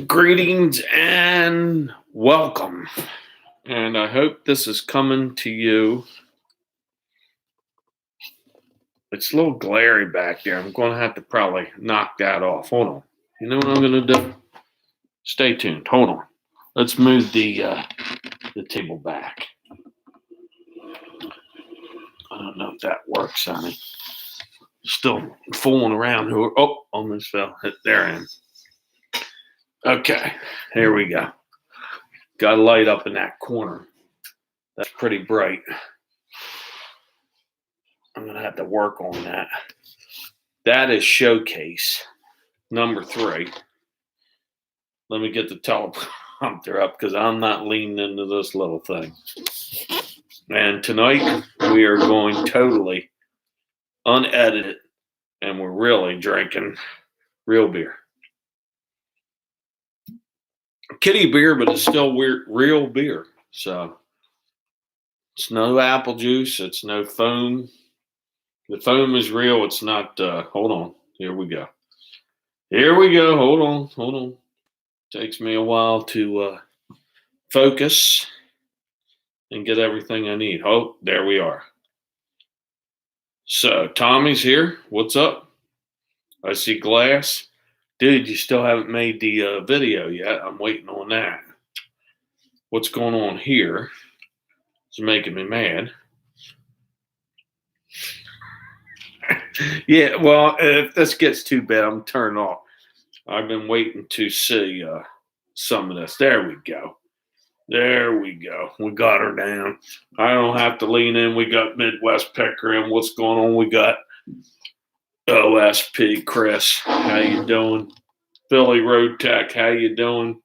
Greetings and welcome. And I hope this is coming to you. It's a little glary back there. I'm going to have to probably knock that off. Hold on. You know what I'm going to do? Stay tuned. Hold on. Let's move the table back. I don't know if that works, honey. Still fooling around. Oh, almost fell. There I am. Okay, here we go. Got a light up in that corner. That's pretty bright. I'm going to have to work on that. That is showcase number 3. Let me get the teleprompter up because I'm not leaning into this little thing. And tonight we are going totally unedited and we're really drinking real beer. Kitty beer, but it's still real beer. So it's no apple juice. It's no foam. The foam is real. It's not. Hold on. Here we go. Hold on. Takes me a while to focus and get everything I need. Oh, there we are. So Tommy's here. What's up? I see Glass. Dude, you still haven't made the video yet. I'm waiting on that. What's going on here? It's making me mad. Yeah, well, if this gets too bad, I'm turning off. I've been waiting to see some of this. There we go. We got her down. I don't have to lean in. We got Midwest Picker in. What's going on? We got OSP Chris. How you doing? Philly Road Tech. How you doing?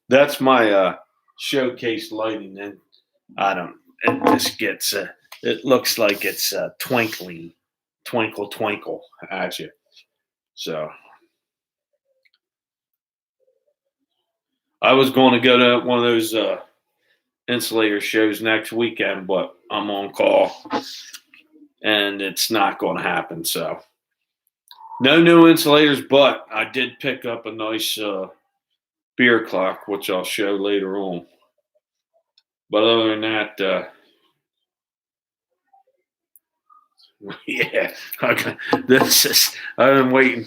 That's my showcase lighting. And I don't. It just gets. It looks like it's twinkling, twinkle at you. So I was going to go to one of those insulator shows next weekend, but I'm on call and it's not going to happen. So no new insulators, but I did pick up a nice beer clock, which I'll show later on. But other than that, yeah, okay. I've been waiting.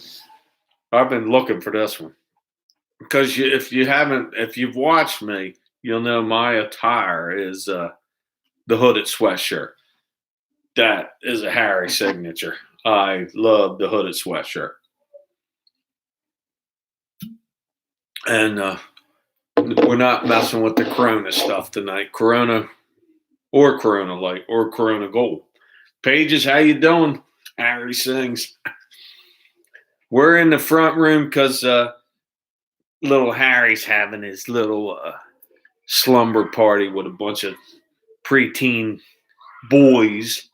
I've been looking for this one because if you've watched me, you'll know my attire is the hooded sweatshirt. That is a Harry signature. I love the hooded sweatshirt. And we're not messing with the Corona stuff tonight. Corona or Corona Light or Corona Gold. Pages, how you doing? Harry sings. We're in the front room because little Harry's having his little slumber party with a bunch of preteen boys.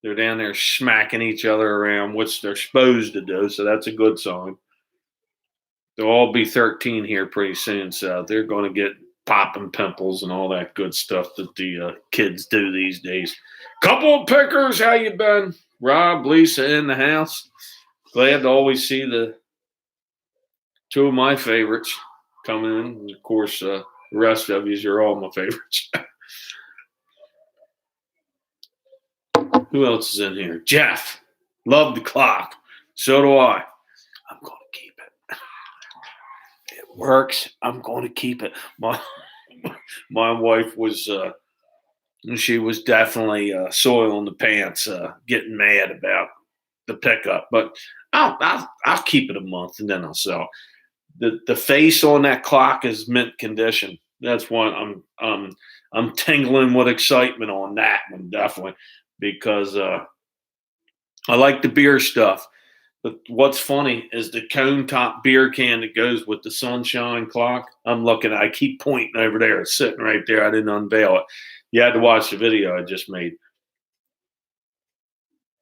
They're down there smacking each other around, which they're supposed to do, so that's a good sign. They'll all be 13 here pretty soon, so they're going to get popping pimples and all that good stuff that the kids do these days. Couple of pickers, how you been? Rob, Lisa in the house. Glad to always see the 2 of my favorites coming in. And of course, the rest of you are all my favorites. Who else is in here? Jeff. Love the clock. So do I. I'm going to keep it. It works. I'm going to keep it. My wife was she was definitely soiling the pants, getting mad about the pickup. But I'll keep it a month and then I'll sell. The face on that clock is mint condition. That's why I'm tingling with excitement on that one, definitely, because I like the beer stuff. But what's funny is the cone top beer can that goes with the sunshine clock. I keep pointing over there. It's sitting right there. I didn't unveil it. You had to watch the video I just made.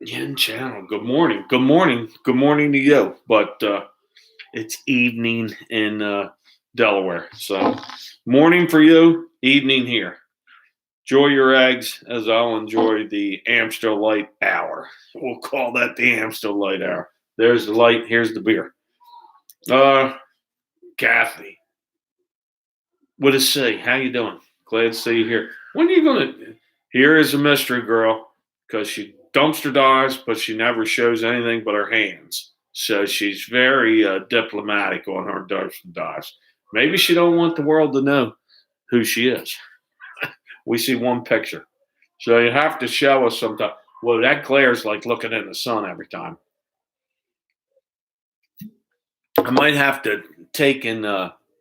Yin Channel. Good morning. Good morning. Good morning to you. But it's evening in Delaware. So morning for you, evening here. Enjoy your eggs as I'll enjoy the Amstel Light hour. We'll call that the Amstel Light hour. There's the light. Here's the beer. Kathy, what is say? How you doing? Glad to see you here. When are you gonna? Here is a mystery girl because she dumpster dives, but she never shows anything but her hands. So she's very diplomatic on her dumpster dives. Maybe she don't want the world to know who she is. We see one picture, so you have to show us sometime. Well, that glare's like looking in the sun every time. I might have to take and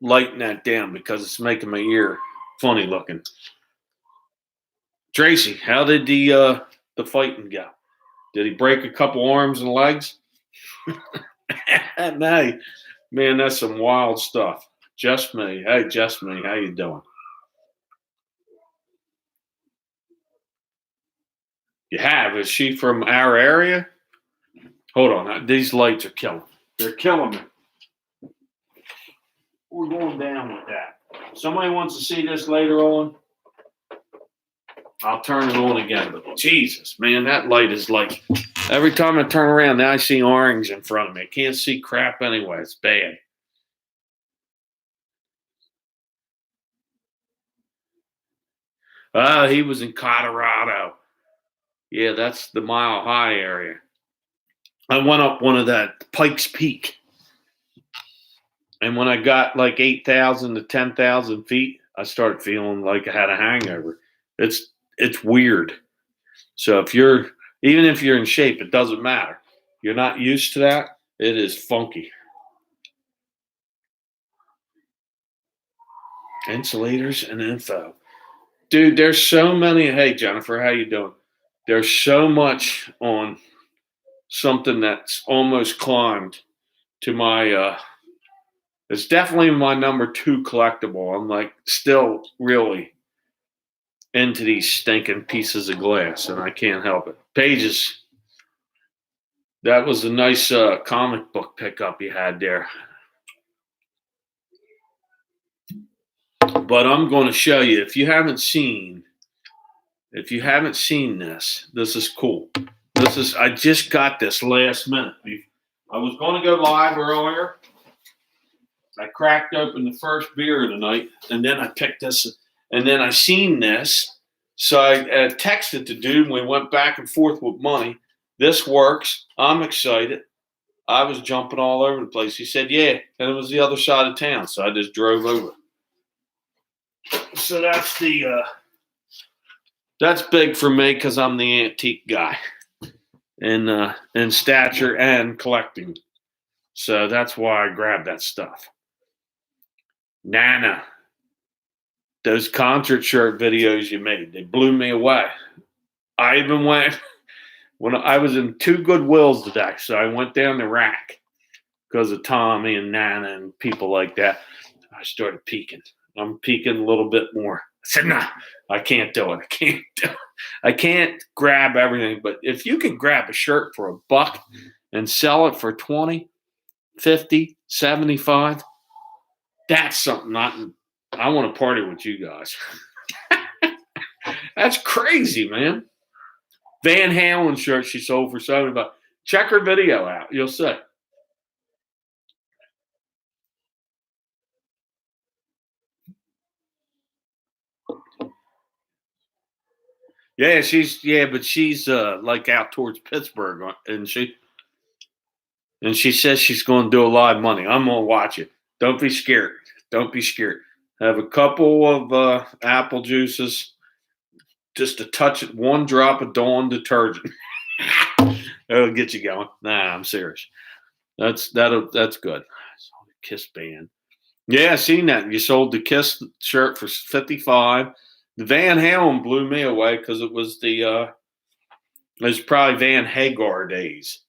lighten that down because it's making my ear funny looking. Tracy, how did the fighting go? Did he break a couple arms and legs? No, man, that's some wild stuff. Just me. Hey, just me. How you doing? You have? Is she from our area? Hold on. These lights are killing. They're killing me. We're going down with that. Somebody wants to see this later on? I'll turn it on again. But Jesus, man, that light is like every time I turn around, now I see orange in front of me. I can't see crap anyway. It's bad. He was in Colorado. Yeah, that's the Mile High area. I went up one of that Pikes Peak. And when I got like 8,000 to 10,000 feet, I started feeling like I had a hangover. It's weird. So even if you're in shape, it doesn't matter. You're not used to that. It is funky. Insulators and info. Dude, there's so many. Hey, Jennifer, how you doing? There's so much on something that's almost climbed to my it's definitely my number 2 collectible. I'm like still really into these stinking pieces of glass and I can't help it. Pages, that was a nice comic book pickup you had there. But I'm going to show you if you haven't seen this is cool. I just got this last minute. I was going to go live earlier. I cracked open the first beer of the night, and then I picked this, and then I seen this. So I texted the dude, and we went back and forth with money. This works. I'm excited. I was jumping all over the place. He said, yeah, and it was the other side of town, so I just drove over. So that's big for me because I'm the antique guy in stature and collecting. So that's why I grabbed that stuff. Nana, those concert shirt videos you made, they blew me away. I even went when I was in 2 Goodwills today, so I went down the rack because of Tommy and Nana and people like that. I started peeking. I'm peeking a little bit more. I said, nah, I can't do it. I can't grab everything. But if you can grab a shirt for $1 and sell it for 20, 50, 75, that's something I want to party with you guys. That's crazy, man. Van Halen shirt she sold for $70. Check her video out. You'll see. Yeah, but she's like out towards Pittsburgh, and she says she's going to do a lot of money. I'm going to watch it. Don't be scared. Don't be scared. Have a couple of apple juices, just a touch of 1 drop of Dawn detergent. That'll get you going. Nah, I'm serious. That's good. Kiss band. Yeah, I seen that. You sold the Kiss shirt for $55. The Van Halen blew me away because it was probably Van Hagar days.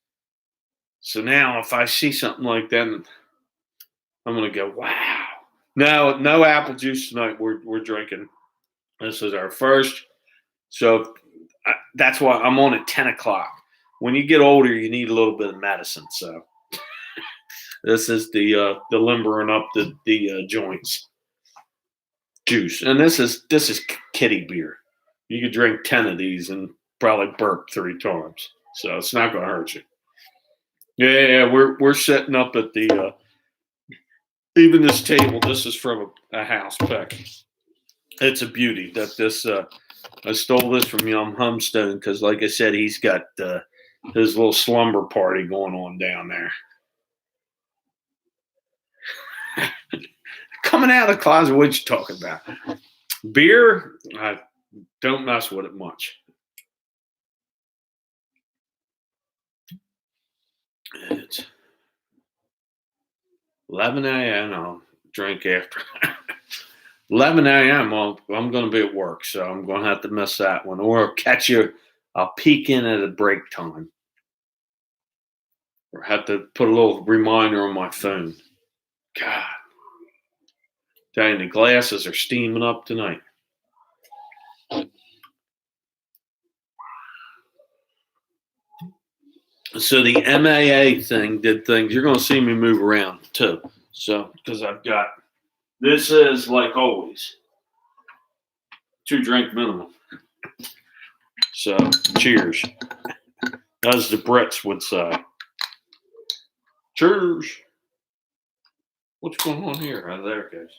So now if I see something like that, I'm gonna go, wow. No apple juice tonight. We're drinking. This is our first. So that's why I'm on at 10 o'clock. When you get older, you need a little bit of medicine. So this is the limbering up the joints juice, and this is kitty beer. You could drink 10 of these and probably burp 3 times, so it's not going to hurt you. Yeah, we're setting up at the even this table. This is from a house pick. It's a beauty that this. I stole this from Yum Humstone because, like I said, he's got his little slumber party going on down there. Coming out of the closet, what you talking about? Beer? I don't mess with it much. It's 11 a.m. I'll drink after 11 a.m. I'm going to be at work, so I'm going to have to miss that one, or I'll catch you. I'll peek in at a break time, or have to put a little reminder on my phone. God, dang, the glasses are steaming up tonight. So the MAA thing did things. You're going to see me move around too. So because I've got this is like always 2 drink minimum. So cheers, as the Brits would say. Cheers. What's going on here? Oh, there it goes.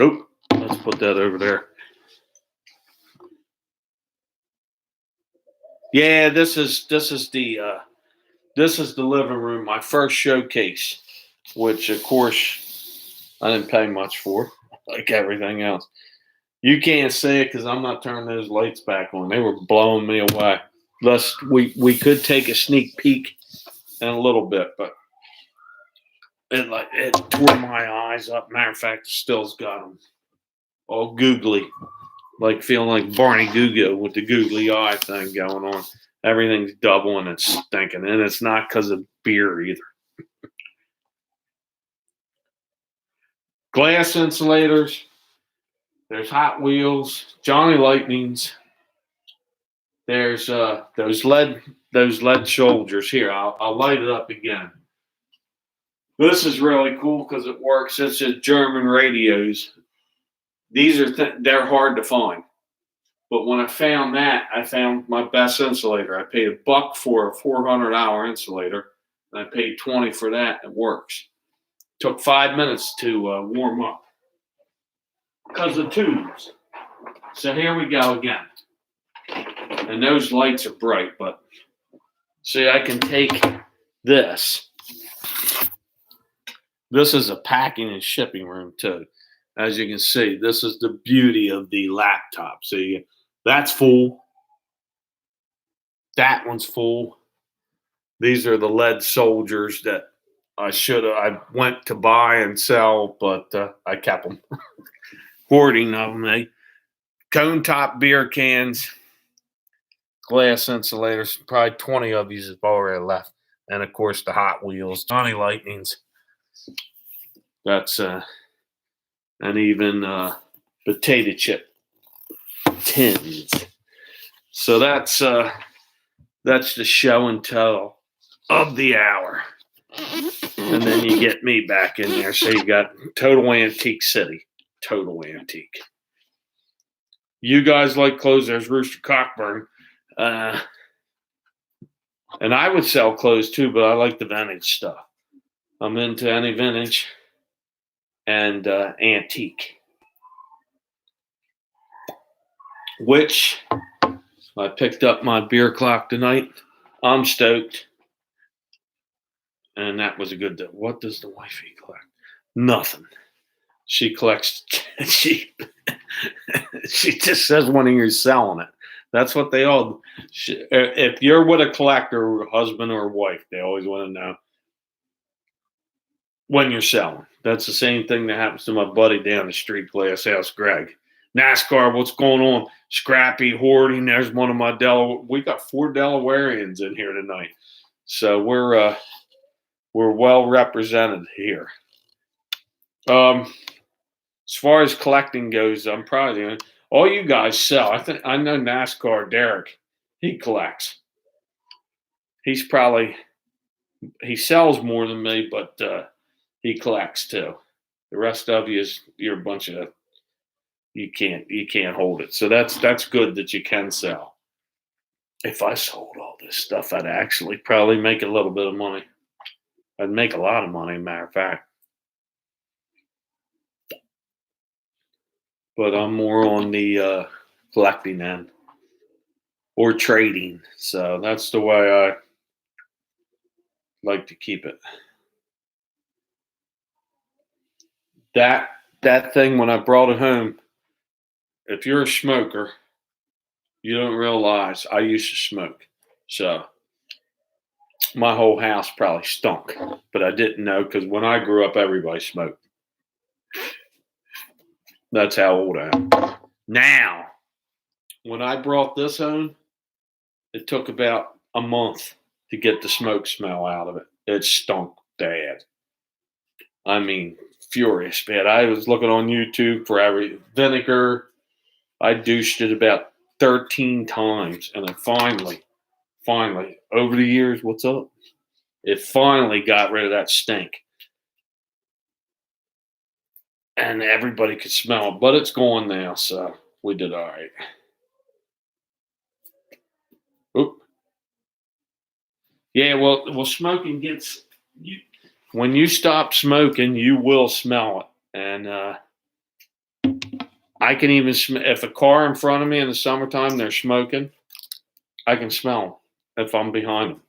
Oh, let's put that over there. Yeah, this is the living room, my first showcase, which of course I didn't pay much for, like everything else. You can't see it because I'm not turning those lights back on. They were blowing me away. Thus, we could take a sneak peek in a little bit, but it tore my eyes up. Matter of fact, still's got them all googly, like feeling like Barney Google with the googly eye thing going on. Everything's double and it's stinking, and it's not because of beer either. Glass insulators. There's Hot Wheels, Johnny Lightnings. There's those lead soldiers here. I'll light it up again. This is really cool because it works. It's just German radios. These are they're hard to find. But when I found that, I found my best insulator. I paid $1 for a 400-hour insulator, and I paid 20 for that. It works. Took 5 minutes to warm up because of tubes. So here we go again. And those lights are bright, but see, I can take this. This is a packing and shipping room too. As you can see, this is the beauty of the laptop. See, that's full. That one's full. These are the lead soldiers that I went to buy and sell, but I kept them. Hoarding of them. Cone top beer cans, glass insulators. Probably 20 of these have already left. And of course, the Hot Wheels, Johnny Lightnings. That's and even potato chip tins. So that's the show and tell of the hour. And then you get me back in there. So you got Total Antique City. Total Antique. You guys like clothes. There's Rooster Cockburn. And I would sell clothes too, but I like the vintage stuff. I'm into any vintage and antique. Which I picked up my beer clock tonight. I'm stoked. And that was a good deal. What does the wifey collect? Nothing. She collects. She just says when you're selling it. That's what they all. If you're with a collector, husband or wife, they always want to know when you're selling. That's the same thing that happens to my buddy down the street, Glass House Greg. NASCAR, what's going on? Scrappy hoarding. There's one of my We got 4 Delawareans in here tonight, so we're well represented here. As far as collecting goes, I'm probably all you guys sell. I know NASCAR Derek. He collects. He sells more than me, but he collects too. The rest of you're a bunch of you can't hold it. So that's good that you can sell. If I sold all this stuff, I'd actually probably make a little bit of money. I'd make a lot of money, matter of fact. But I'm more on the collecting end or trading. So that's the way I like to keep it. That thing when I brought it home, if you're a smoker, you don't realize I used to smoke. So my whole house probably stunk, but I didn't know because when I grew up, everybody smoked. That's how old I am. Now, when I brought this home, it took about a month to get the smoke smell out of it. It stunk bad. I mean, furious bad. I was looking on YouTube for every vinegar. I douched it about 13 times, and it finally, over the years, what's up? It finally got rid of that stink. And everybody could smell it, but it's gone now, so we did all right. Oop. Yeah, well, smoking gets you. When you stop smoking, you will smell it, and I can even if a car in front of me in the summertime they're smoking, I can smell them if I'm behind them.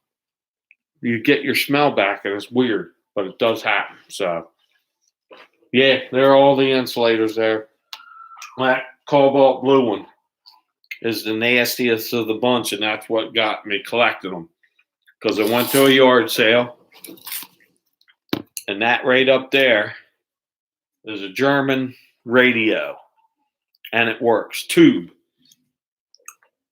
You get your smell back, and it's weird, but it does happen. So, yeah, there are all the insulators there. That cobalt blue one is the nastiest of the bunch, and that's what got me collecting them. Because I went to a yard sale, and that right up there is a German radio, and it works. Tube.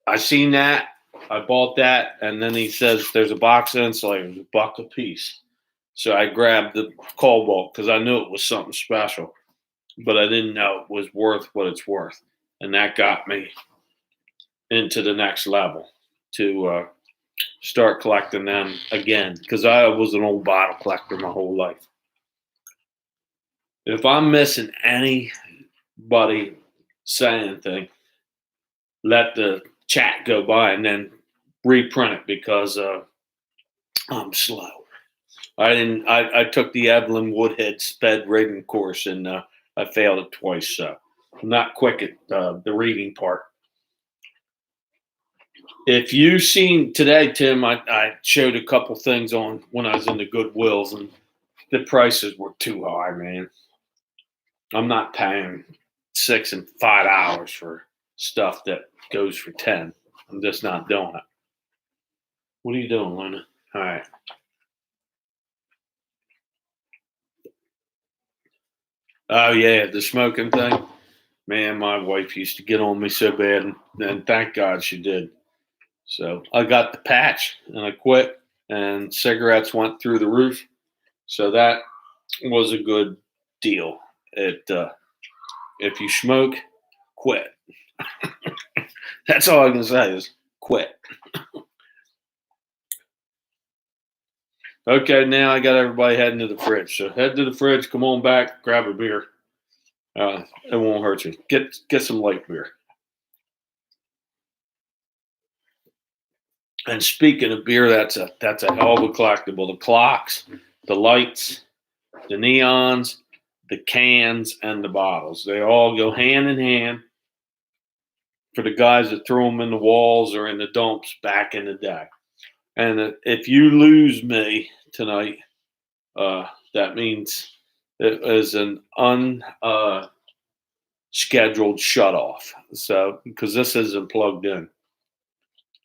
I seen that. I bought that, and then he says there's a box of insulators, $1 a piece. So I grabbed the cobalt because I knew it was something special, but I didn't know it was worth what it's worth, and that got me into the next level to start collecting them again because I was an old bottle collector my whole life. If I'm missing anybody say anything, let the chat go by and then reprint it because I'm slow. I took the Evelyn Woodhead sped reading course and I failed it twice. So I'm not quick at the reading part. If you've seen today, Tim, I showed a couple things on when I was in the Goodwills, and the prices were too high, man. I'm not paying $6 and $5 for stuff that goes for 10. I'm just not doing it. What are you doing, Luna? All right. Oh yeah, the smoking thing. Man, my wife used to get on me so bad, and thank God she did. So I got the patch, and I quit, and cigarettes went through the roof. So that was a good deal. If you smoke, quit. That's all I can say is quit. Okay, now I got everybody heading to the fridge. So head to the fridge, come on back, grab a beer. It won't hurt you. Get some light beer. And speaking of beer, that's a hell of a collectible. The clocks, the lights, the neons, the cans, and the bottles. They all go hand in hand for the guys that threw them in the walls or in the dumps back in the day. And if you lose me tonight, that means it is an unscheduled shut off. So, because this isn't plugged in.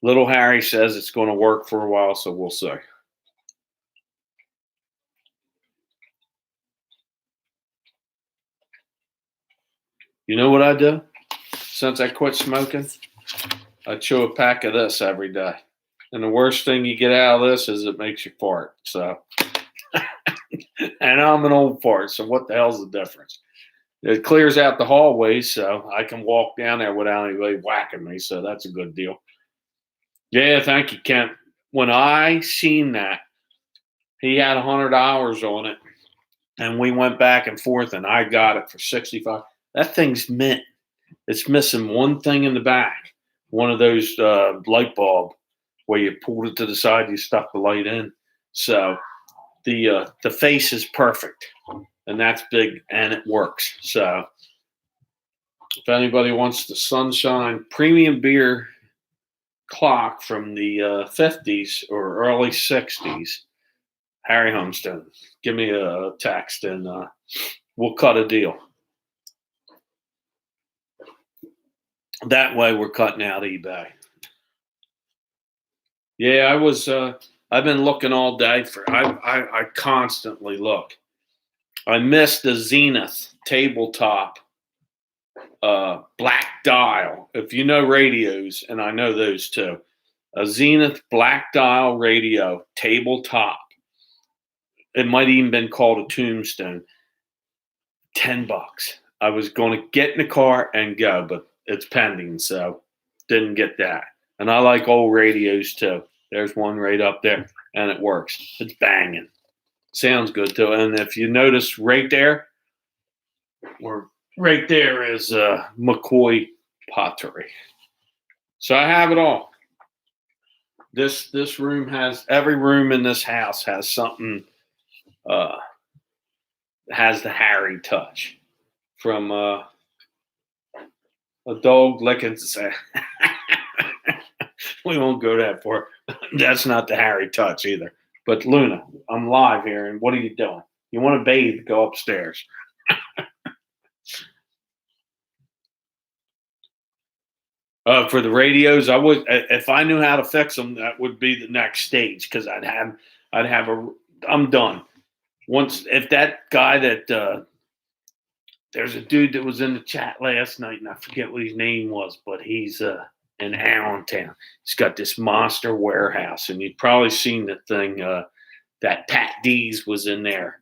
Little Harry says it's going to work for a while, so we'll see. You know what I do? Since I quit smoking, I chew a pack of this every day. And the worst thing you get out of this is it makes you fart. So, and I'm an old fart, so what the hell's the difference? It clears out the hallways, so I can walk down there without anybody whacking me. So that's a good deal. Yeah, thank you, Kent. When I seen that, he had 100 hours on it, and we went back and forth, and I got it for 65. That thing's mint. It's missing one thing in the back, one of those light bulb where you pulled it to the side, you stuck the light in. So the face is perfect, and that's big, and it works. So if anybody wants the Sunshine Premium Beer clock from the 50s or early 60s, Harry Homestone, give me a text and we'll cut a deal. That way we're cutting out eBay. Yeah, I've been looking all day for, I constantly look. I missed the Zenith tabletop black dial. If you know radios, and I know those too, a Zenith black dial radio tabletop. It might even been called a Tombstone. $10. I was going to get in the car and go, but it's pending, so didn't get that. And I like old radios too. There's one right up there, and it works. It's banging. Sounds good too. And if you notice right there, or right there is McCoy pottery. So I have it all. This room has, every room in this house has something, has the Harry touch, from a dog licking. We won't go that far. That's not the Harry touch either. But Luna, I'm live here, and what are you doing? You want to bathe? Go upstairs. For the radios, I would, if I knew how to fix them, that would be the next stage, because I'm done. Once, if that guy that there's a dude that was in the chat last night, and I forget what his name was, but he's in Allentown. He's got this monster warehouse, and you've probably seen the thing that Pat D's was in there.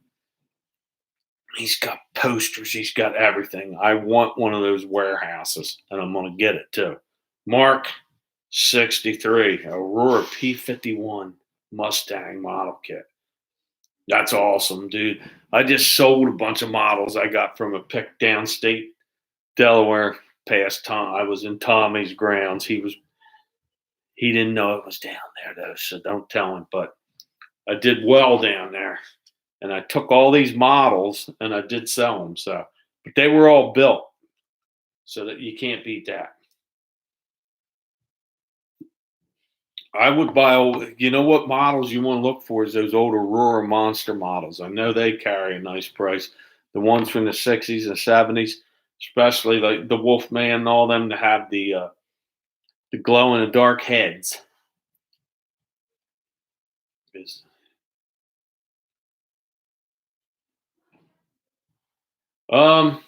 He's got posters. He's got everything. I want one of those warehouses, and I'm going to get it too. Mark 63, Aurora P51 Mustang model kit. That's awesome, dude. I just sold a bunch of models I got from a pick downstate Delaware past Tom. I was in Tommy's grounds. He didn't know it was down there though, so don't tell him. But I did well down there, and I took all these models and I did sell them. So, but they were all built, so that you can't beat that. I would buy you know what models you want to look for is those old Aurora Monster models. I know they carry a nice price. The ones from the 60s and 70s, especially like the Wolfman and all them, to have the glow in the dark heads. No,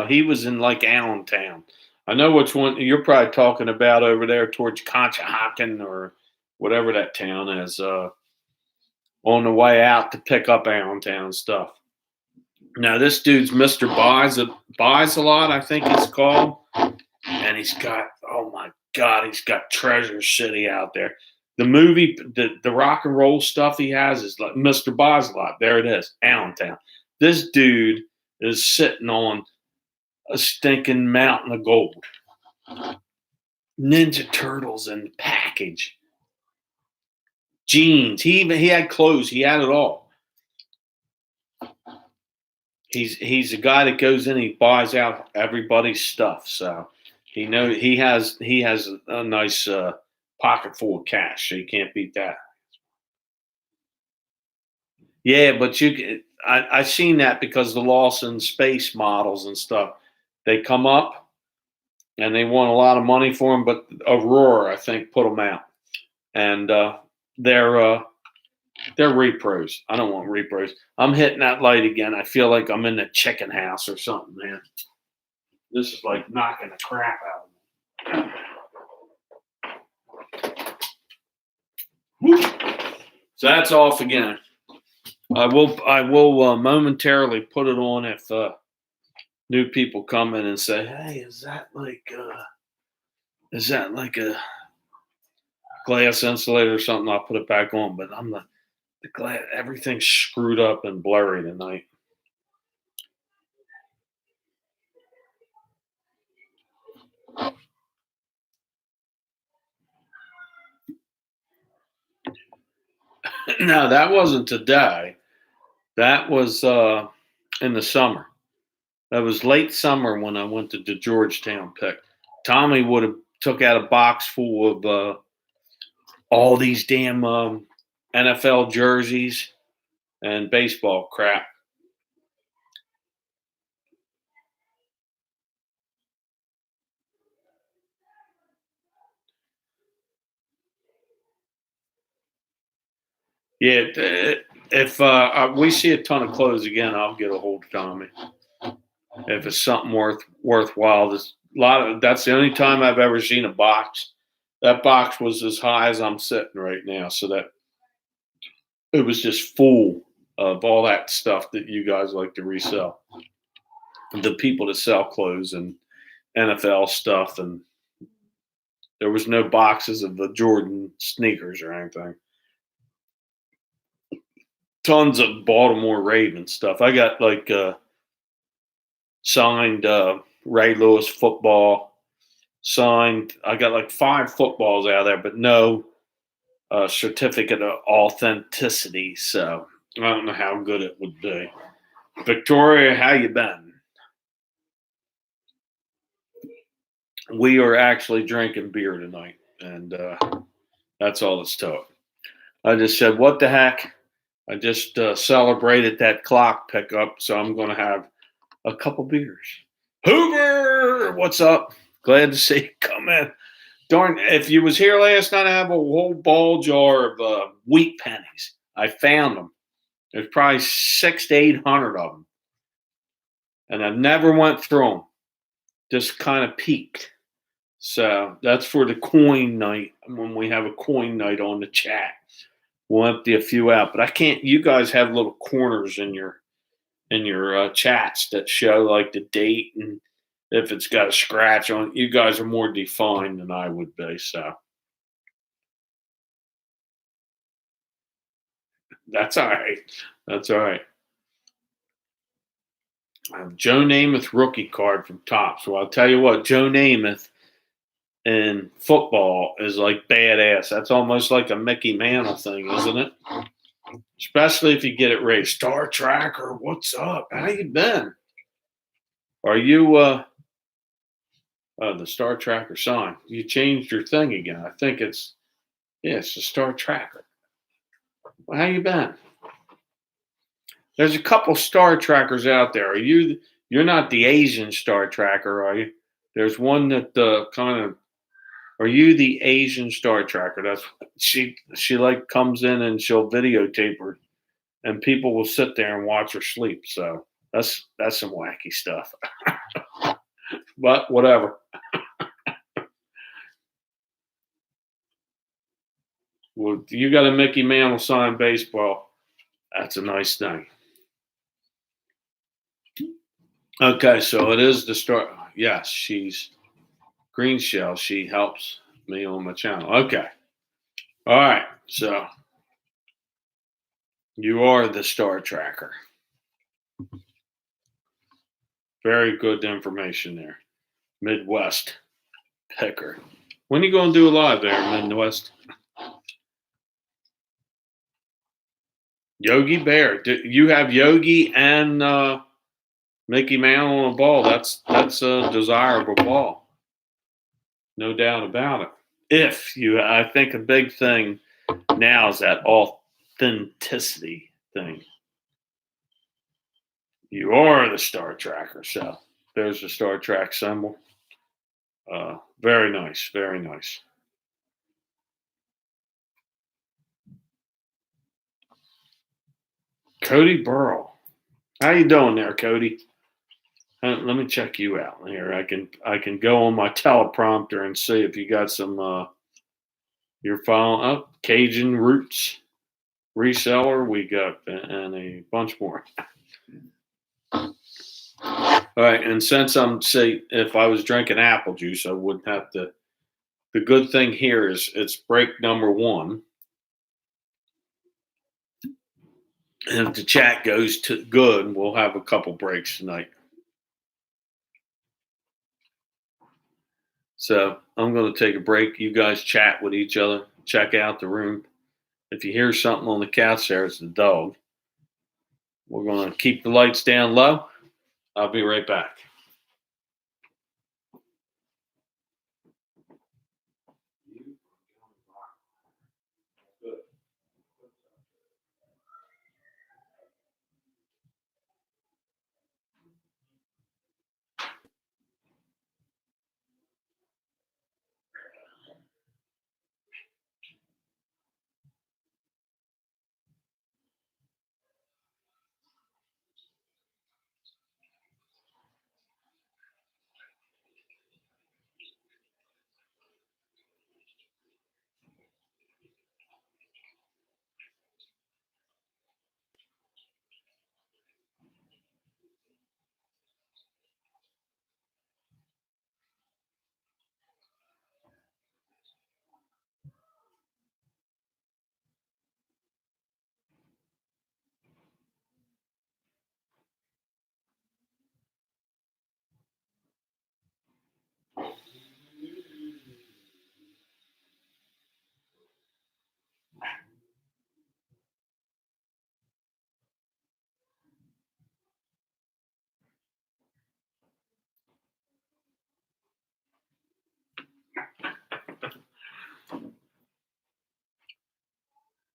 he was in like Allentown. I know which one you're probably talking about over there towards Conshohocken or whatever that town is. On the way out to pick up Allentown stuff. Now this dude's Mr. Buys a Lot, I think it's called, and he's got, oh my God, he's got Treasure City out there. The movie, the rock and roll stuff he has is like Mr. Buys a Lot. There it is, Allentown. This dude is sitting on a stinking mountain of gold. Ninja Turtles in the package. Jeans. He had clothes. He had it all. He's a guy that goes in. He buys out everybody's stuff. So he has a nice pocket full of cash. So you can't beat that. Yeah, but I've seen that because the Lawson Space models and stuff, they come up and they want a lot of money for them. But Aurora, I think, put them out, and they're repros. I don't want repros. I'm hitting that light again. I feel like I'm in the chicken house or something, man. This is like knocking the crap out of me. So that's off again. I will momentarily put it on if new people come in and say, "Hey, is that like a glass insulator or something?" I'll put it back on. But I'm the glass. Everything's screwed up and blurry tonight. No, that wasn't today. That was in the summer. That was late summer when I went to the Georgetown pick. Tommy would have took out a box full of all these damn NFL jerseys and baseball crap. Yeah, if we see a ton of clothes again, I'll get a hold of Tommy. If it's something worthwhile, there's a lot of. That's the only time I've ever seen a box. That box was as high as I'm sitting right now, so that it was just full of all that stuff that you guys like to resell. The people that sell clothes and NFL stuff, and there was no boxes of the Jordan sneakers or anything. Tons of Baltimore Ravens stuff. I got like signed Ray Lewis football, signed. I got like 5 footballs out of there, but no certificate of authenticity. So I don't know how good it would be. Victoria, how you been? We are actually drinking beer tonight, and that's all it's to it. I just said, what the heck? I just celebrated that clock pickup, so I'm going to have a couple beers. Hoover, what's up? Glad to see you come in. Darn, if you was here last night, I have a whole ball jar of wheat pennies. I found them. There's probably 600 to 800 of them, and I never went through them. Just kind of peeked. So that's for the coin night when we have a coin night on the chat. We'll empty a few out, but I can't. You guys have little corners in your chats that show like the date and if it's got a scratch on it. You guys are more defined than I would be, so that's all right. That's all right. I have Joe Namath rookie card from Topps. So I'll tell you what, Joe Namath in football is like badass. That's almost like a Mickey Mantle thing, isn't it? Especially if you get it right. Star Tracker, what's up? How you been? Are you the Star Tracker sign? You changed your thing again. I think it's the Star Tracker. Well, how you been? There's a couple Star Trackers out there. You're not the Asian Star Tracker, are you? There's one that kind of. Are you the Asian Star Tracker? That's she like comes in and she'll videotape her, and people will sit there and watch her sleep. So that's some wacky stuff. But whatever. Well, you got a Mickey Mantle sign baseball. That's a nice thing. Okay, so it is the start. Yes, she's Green Shell. She helps me on my channel. Okay. All right. So you are the Star Tracker. Very good information there. Midwest picker. When are you going to do a live there, Midwest? Yogi Bear. You have Yogi and Mickey Mantle on a ball. That's a desirable ball. No doubt about it. I think a big thing now is that authenticity thing. You are the Star Tracker. So there's the Star Trek symbol. Very nice. Very nice. Cody Burrell. How you doing there, Cody? Let me check you out here. I can go on my teleprompter and see if you got some you're following up. Cajun Roots reseller. We got and a bunch more. All right, and since if I was drinking apple juice, I wouldn't have to. The good thing here is it's break number 1. And if the chat goes to good, we'll have a couple breaks tonight. So I'm going to take a break. You guys chat with each other. Check out the room. If you hear something on the couch there, it's the dog. We're going to keep the lights down low. I'll be right back.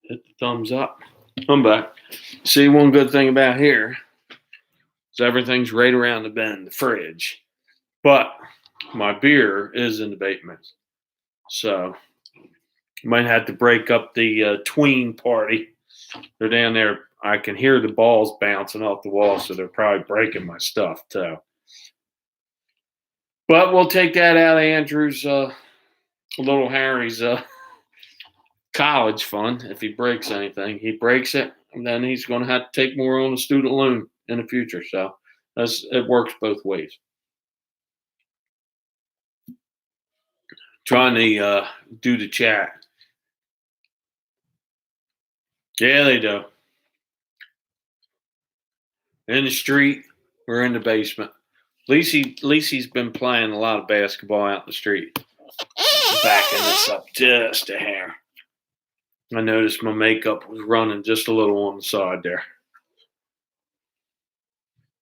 Hit the thumbs up. I'm back. See, one good thing about here is everything's right around the bend, the fridge. But my beer is in the basement. So might have to break up the tween party. They're down there. I can hear the balls bouncing off the wall, so they're probably breaking my stuff too. But we'll take that out of Andrew's little Harry's college fund. If he breaks anything, he breaks it, and then he's going to have to take more on a student loan in the future. So it works both ways. Trying to do the chat. Yeah, they do. In the street, we're in the basement. Lacey's been playing a lot of basketball out in the street. Backing this up just a hair. I noticed my makeup was running just a little on the side there.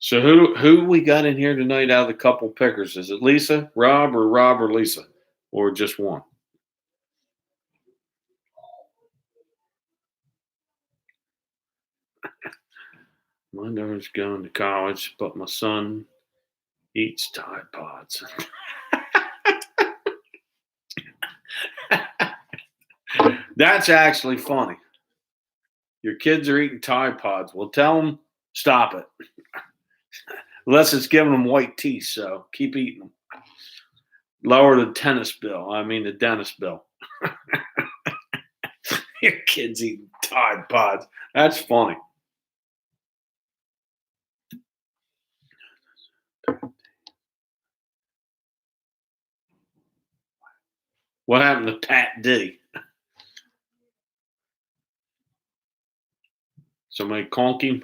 So who we got in here tonight out of the couple pickers? Is it Lisa, Rob, or Lisa? Or just one? My daughter's going to college, but my son eats Tide Pods. That's actually funny. Your kids are eating Tide Pods. Well, tell them stop it. Unless it's giving them white teeth, so keep eating them. Lower the dentist bill. Your kids eating Tide Pods. That's funny. What happened to Pat Diddy? Somebody conk him?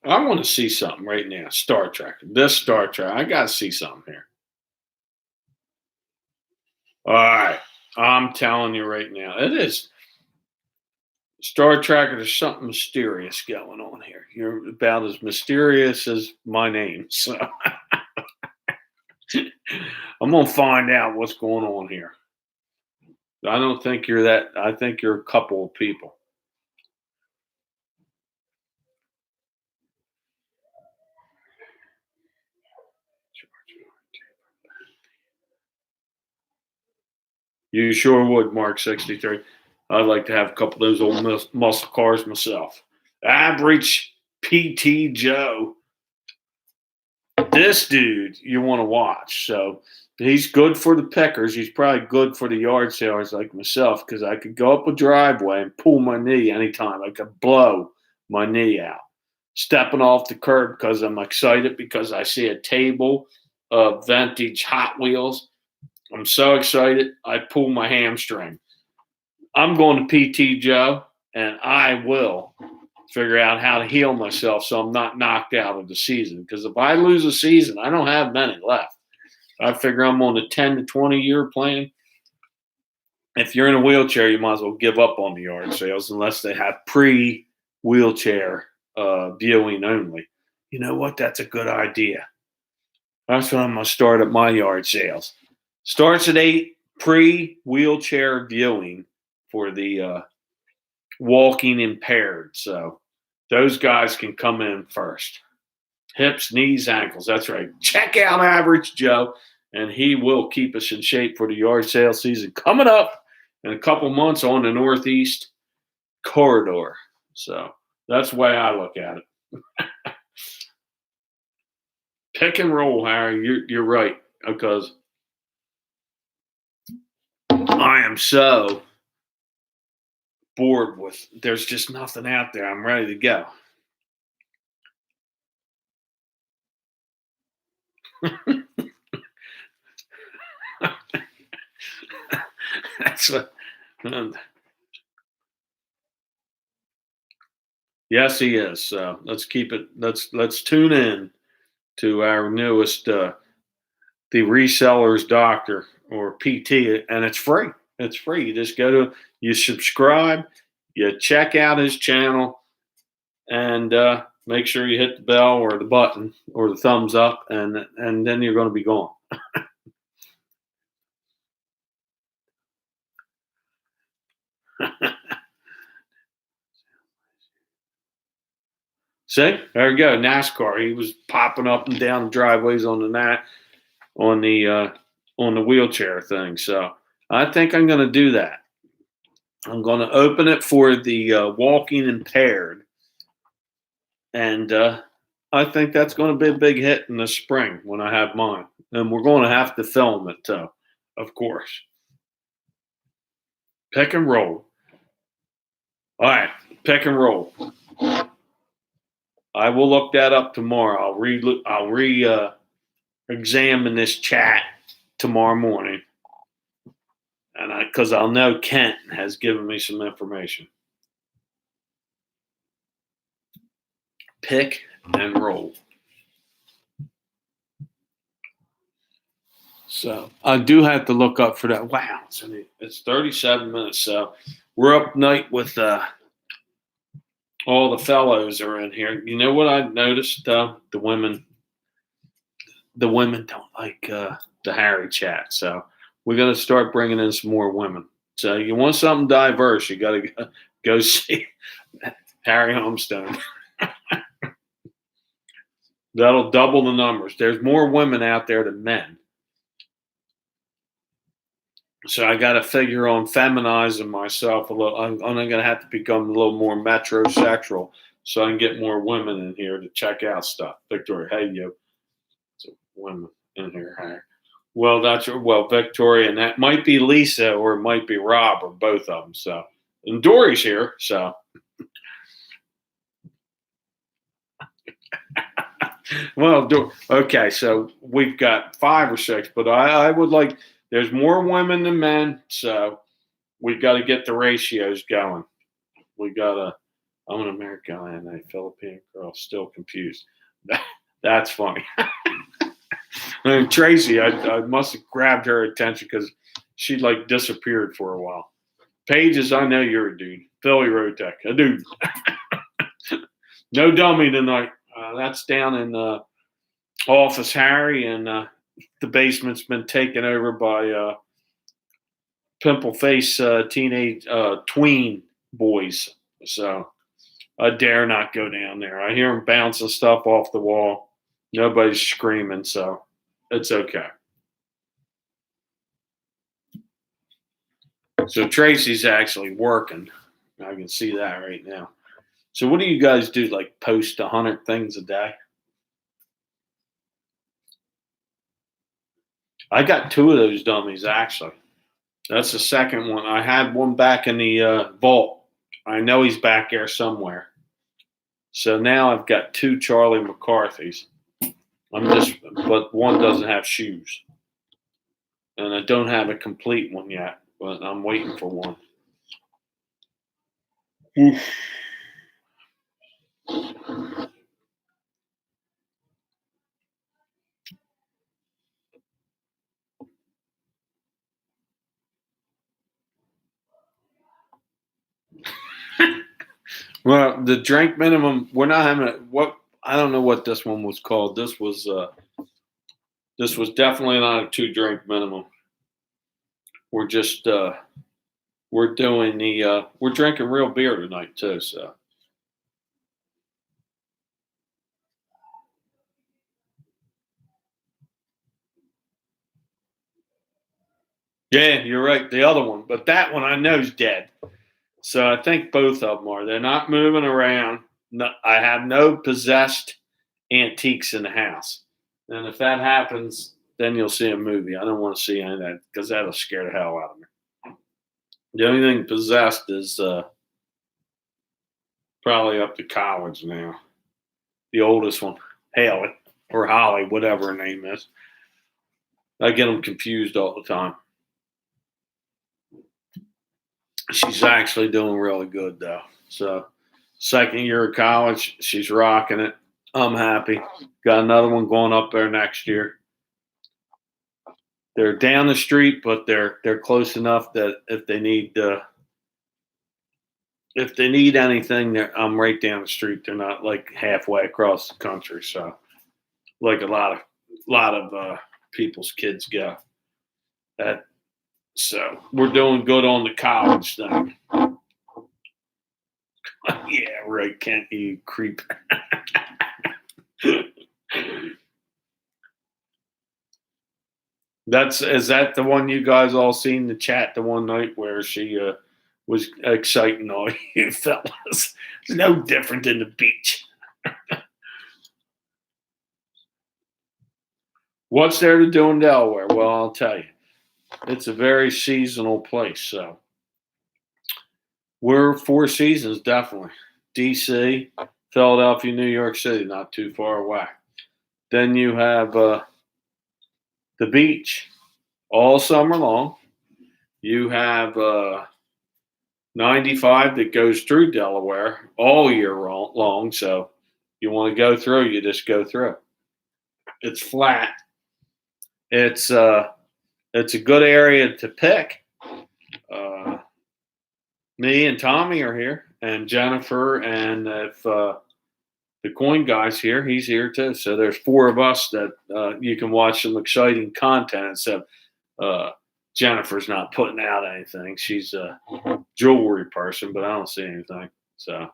I want to see something right now. Star Trek. This Star Trek. I got to see something here. All right. I'm telling you right now. It is. Star Trek, there's something mysterious going on here. You're about as mysterious as my name. So I'm going to find out what's going on here. I don't think you're that. I think you're a couple of people. You sure would, Mark 63. I'd like to have a couple of those old muscle cars myself. Average PT Joe. This dude you want to watch. So he's good for the pickers. He's probably good for the yard salers like myself because I could go up a driveway and pull my knee anytime. I could blow my knee out. stepping off the curb because I'm excited because I see a table of vintage Hot Wheels. I'm so excited, I pull my hamstring. I'm going to PT Joe, and I will figure out how to heal myself so I'm not knocked out of the season. Because if I lose a season, I don't have many left. I figure I'm on a 10 to 20 year plan. If you're in a wheelchair, you might as well give up on the yard sales unless they have pre-wheelchair viewing only. You know what? That's a good idea. That's what I'm going to start at my yard sales. Starts at 8, pre-wheelchair viewing for the walking impaired. So those guys can come in first. Hips, knees, ankles. That's right. Check out Average Joe, and he will keep us in shape for the yard sale season coming up in a couple months on the Northeast corridor. So that's the way I look at it. Pick and roll, Harry. You're right, because I am so bored with. There's just nothing out there. I'm ready to go. That's what. Yes, he is. So let's keep it. Let's tune in to our newest, the reseller's doctor or PT, and it's free. It's free. You just go to, you subscribe, you check out his channel, and make sure you hit the bell or the button or the thumbs up, and then you're going to be gone. See, there you go. NASCAR. He was popping up and down the driveways on the wheelchair thing. So I think I'm going to do that. I'm going to open it for the walking impaired, and I think that's going to be a big hit in the spring when I have mine. And we're going to have to film it too, of course. Pick and roll. All right, pick and roll. I will look that up tomorrow. I'll examine this chat tomorrow morning, and because I'll know Kent has given me some information. Pick and roll. So I do have to look up for that. Wow, it's 37 minutes. So we're up night with all the fellows are in here. You know what I noticed? The women don't like the Harry chat. So we're gonna start bringing in some more women. So you want something diverse, you got to go see Harry Homestone. That'll double the numbers. There's more women out there than men. So I got to figure on feminizing myself a little. I'm going to have to become a little more metrosexual so I can get more women in here to check out stuff. Victoria, hey, you. So women in here. Hey. Well, Victoria, and that might be Lisa or it might be Rob or both of them. So, and Dory's here. So, well, okay. So we've got 5 or 6, but I would like. There's more women than men, so we've got to get the ratios going. I'm an American guy and a Filipino girl, still confused. That's funny. And Tracy, I must have grabbed her attention because she like disappeared for a while. Pages, I know you're a dude. Philly Road Tech, a dude. No dummy tonight. That's down in Office Harry, and the basement's been taken over by pimple face teenage tween boys. So I dare not go down there. I hear them bouncing stuff off the wall. Nobody's screaming, so it's okay. So Tracy's actually working. I can see that right now. So what do you guys do? Like post 100 things a day? I got 2 of those dummies actually. That's the second one. I had one back in the vault. I know he's back there somewhere. So now I've got two Charlie McCarthy's. But one doesn't have shoes. And I don't have a complete one yet, but I'm waiting for one. Oof. Well, the drink minimum, we're not having what I don't know what this one was called. This was definitely not a 2 drink minimum. We're just we're doing we're drinking real beer tonight too, so yeah, you're right. The other one, but that one I know is dead. So I think both of them are. They're not moving around. No, I have no possessed antiques in the house. And if that happens, then you'll see a movie. I don't want to see any of that because that'll scare the hell out of me. The only thing possessed is probably up to college now. The oldest one, Haley or Holly, whatever her name is. I get them confused all the time. She's actually doing really good though. So, second year of college, she's rocking it. I'm happy. Got another one going up there next year. They're down the street, but they're close enough that if they need anything, I'm right down the street. They're not like halfway across the country. So, like a lot of people's kids go. That so we're doing good on the college thing. Yeah, right, Kent, you creep. Is that the one you guys all seen in the chat the one night where she was exciting all you fellas? It's no different than the beach. What's there to do in Delaware? Well, I'll tell you. It's a very seasonal place, so we're 4 seasons definitely. DC, Philadelphia, New York City, not too far away. Then you have the beach all summer long. You have 95 that goes through Delaware all year long. So you want to go through, you just go through. It's flat. It's a good area to pick. Me and Tommy are here, and Jennifer, and if the coin guy's here, he's here too. So there's 4 of us that you can watch some exciting content. Except Jennifer's not putting out anything. She's a jewelry person, but I don't see anything. So,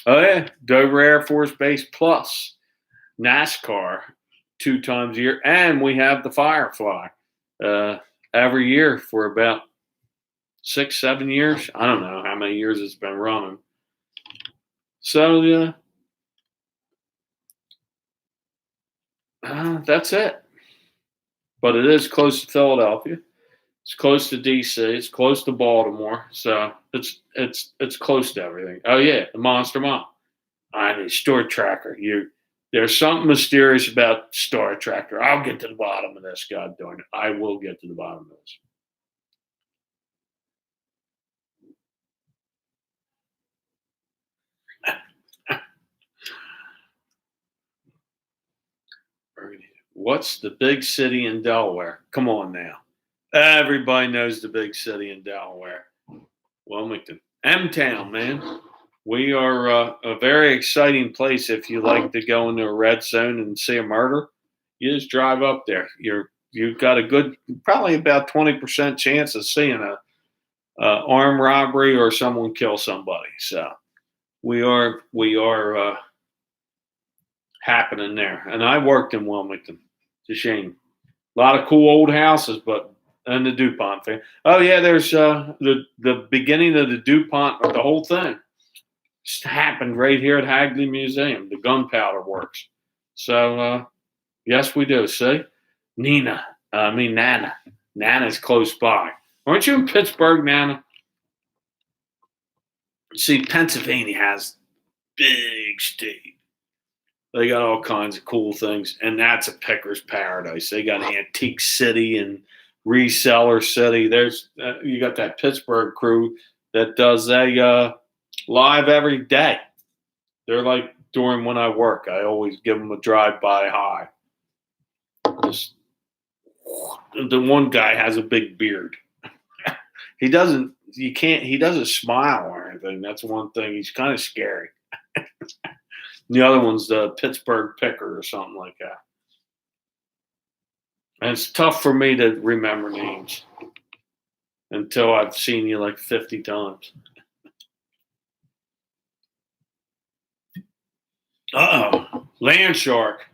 oh yeah, Dover Air Force Base Plus, NASCAR 2 times a year, and we have the Firefly every year for about 6, 7 years. I don't know how many years it's been running. So yeah, that's it. But it is close to Philadelphia. It's close to DC. It's close to Baltimore. So it's close to everything. Oh yeah, the Monster Mom. I mean, Store Tracker. There's something mysterious about Star Tracker. I'll get to the bottom of this. God darn it, I will get to the bottom of this. What's the big city in Delaware? Come on now. Everybody knows the big city in Delaware. Wilmington. M-Town, man. We are a very exciting place if you like to go into a red zone and see a murder. You just drive up there. You've got a good, probably about 20% chance of seeing a armed robbery or someone kill somebody. So we are happening there. And I worked in Wilmington. It's a shame. A lot of cool old houses, but and the DuPont thing. Oh yeah, there's the beginning of the DuPont, the whole thing just happened right here at Hagley Museum, the gunpowder works. So yes, we do. See, Nana. Nana's close by. Aren't you in Pittsburgh, Nana? See, Pennsylvania has big state. They got all kinds of cool things, and that's a picker's paradise. They got Antique City and Reseller City. There's you got that Pittsburgh crew that does a live every day. They're like during when I work, I always give them a drive-by hi. Just, the one guy has a big beard. He doesn't. You can't. He doesn't smile or anything. That's one thing. He's kind of scary. The other one's the Pittsburgh Picker or something like that. And it's tough for me to remember names until I've seen you like 50 times. Land shark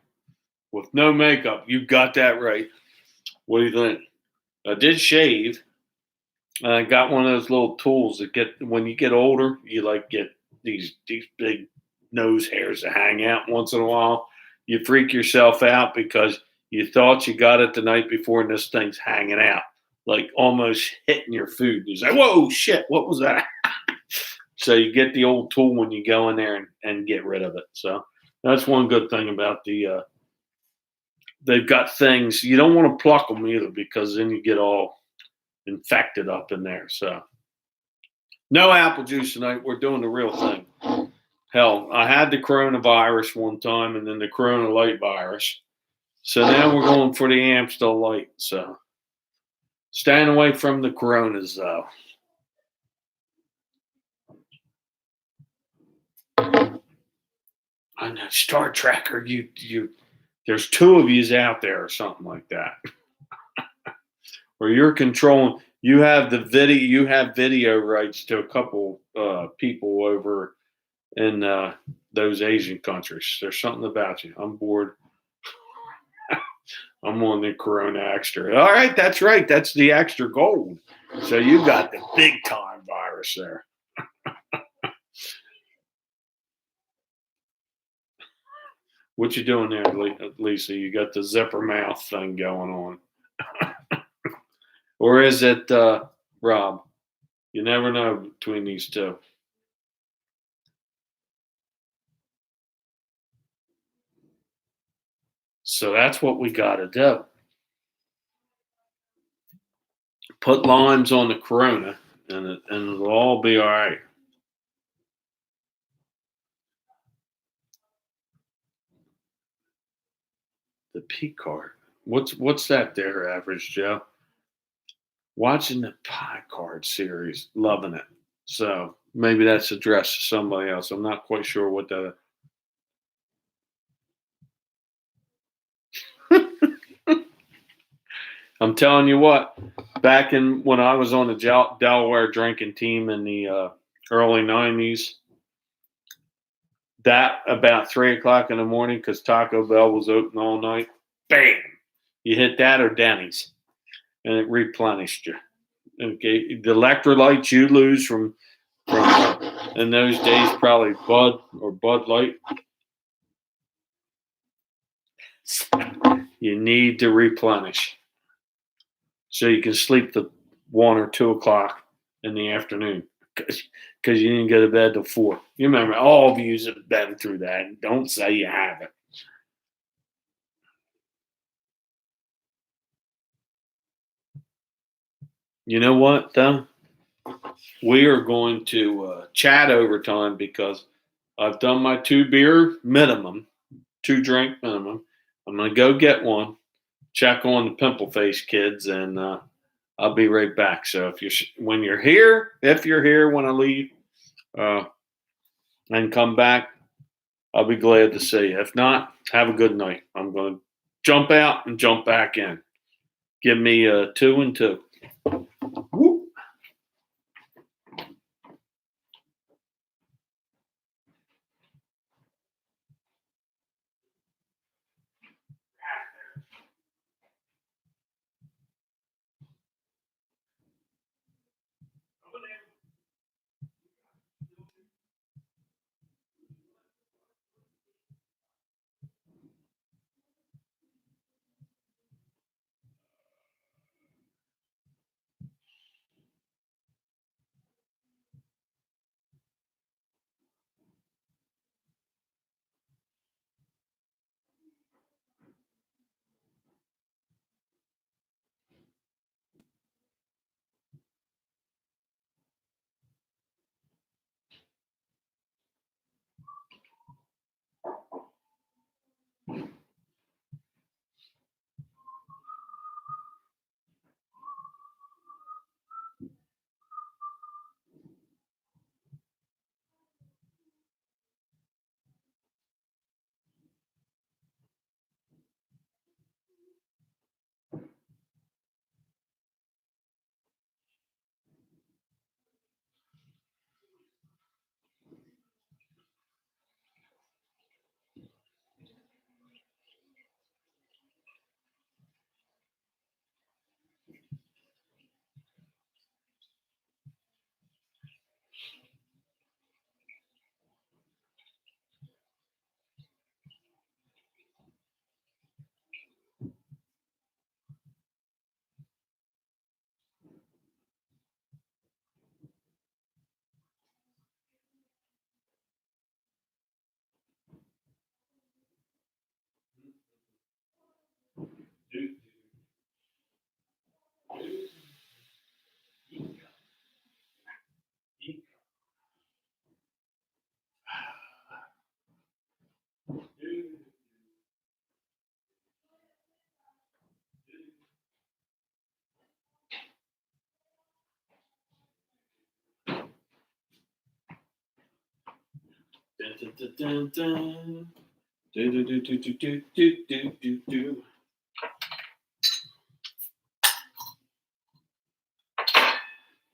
with no makeup. You got that right. What do you think? I did shave. I got one of those little tools that get when you get older, you like get these big nose hairs that hang out once in a while. You freak yourself out because you thought you got it the night before and this thing's hanging out, like almost hitting your food. You say, whoa, shit, what was that? So you get the old tool when you go in there and get rid of it. So that's one good thing about they've got things. You don't want to pluck them either because then you get all infected up in there. So no apple juice tonight. We're doing the real thing. Hell, I had the coronavirus one time and then the Corona Light virus. So now we're going for the Amstel Light. So staying away from the Coronas though. I know Star Trekker. You. There's two of yous out there or something like that, where you're controlling. You have the video. You have video rights to a couple people over in those Asian countries. There's something about you. I'm bored. I'm on the Corona Extra. All right, that's right. That's the extra gold. So you got the big time virus there. What you doing there, Lisa? You got the zipper mouth thing going on. Or is it Rob? You never know between these two. So that's what we got to do. Put limes on the Corona, and it'll all be all right. The P card. What's that there, Average Joe? Watching the Pie Card series, loving it. So maybe that's addressed to somebody else. I'm not quite sure what that. I'm telling you what. Back in when I was on the Delaware drinking team in the early '90s, that about 3 o'clock in the morning because Taco Bell was open all night. Bam! You hit that or Denny's, and it replenished you. Okay, the electrolytes you lose from in those days probably Bud or Bud Light. You need to replenish so you can sleep to 1 or 2 o'clock in the afternoon because you didn't go to bed till 4. You remember all of you have been through that. Don't say you haven't. You know what, though? We are going to chat overtime because I've done my 2 beer minimum, 2 drink minimum. I'm going to go get one, check on the pimple face kids, and I'll be right back. So if you're here when I leave and come back, I'll be glad to see you. If not, have a good night. I'm going to jump out and jump back in. Give me 2 and 2. Woo.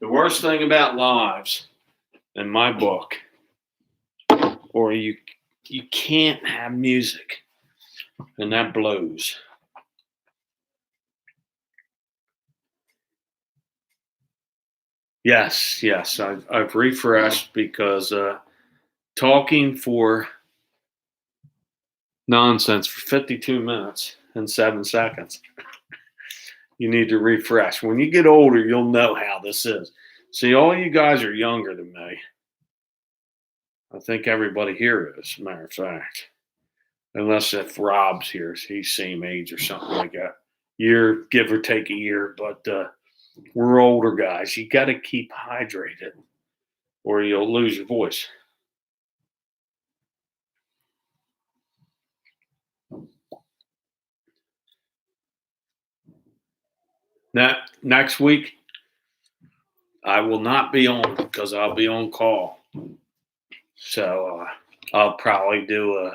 The worst thing about lives, in my book, or you can't have music, and that blows. Yes, I've refreshed because talking for nonsense for 52 minutes and 7 seconds. You need to refresh. When you get older, you'll know how this is. See, all you guys are younger than me. I think everybody here is, as a matter of fact. Unless if Rob's here, he's same age or something like that. Year, give or take a year, but we're older guys. You got to keep hydrated or you'll lose your voice. Next week, I will not be on because I'll be on call. So I'll probably do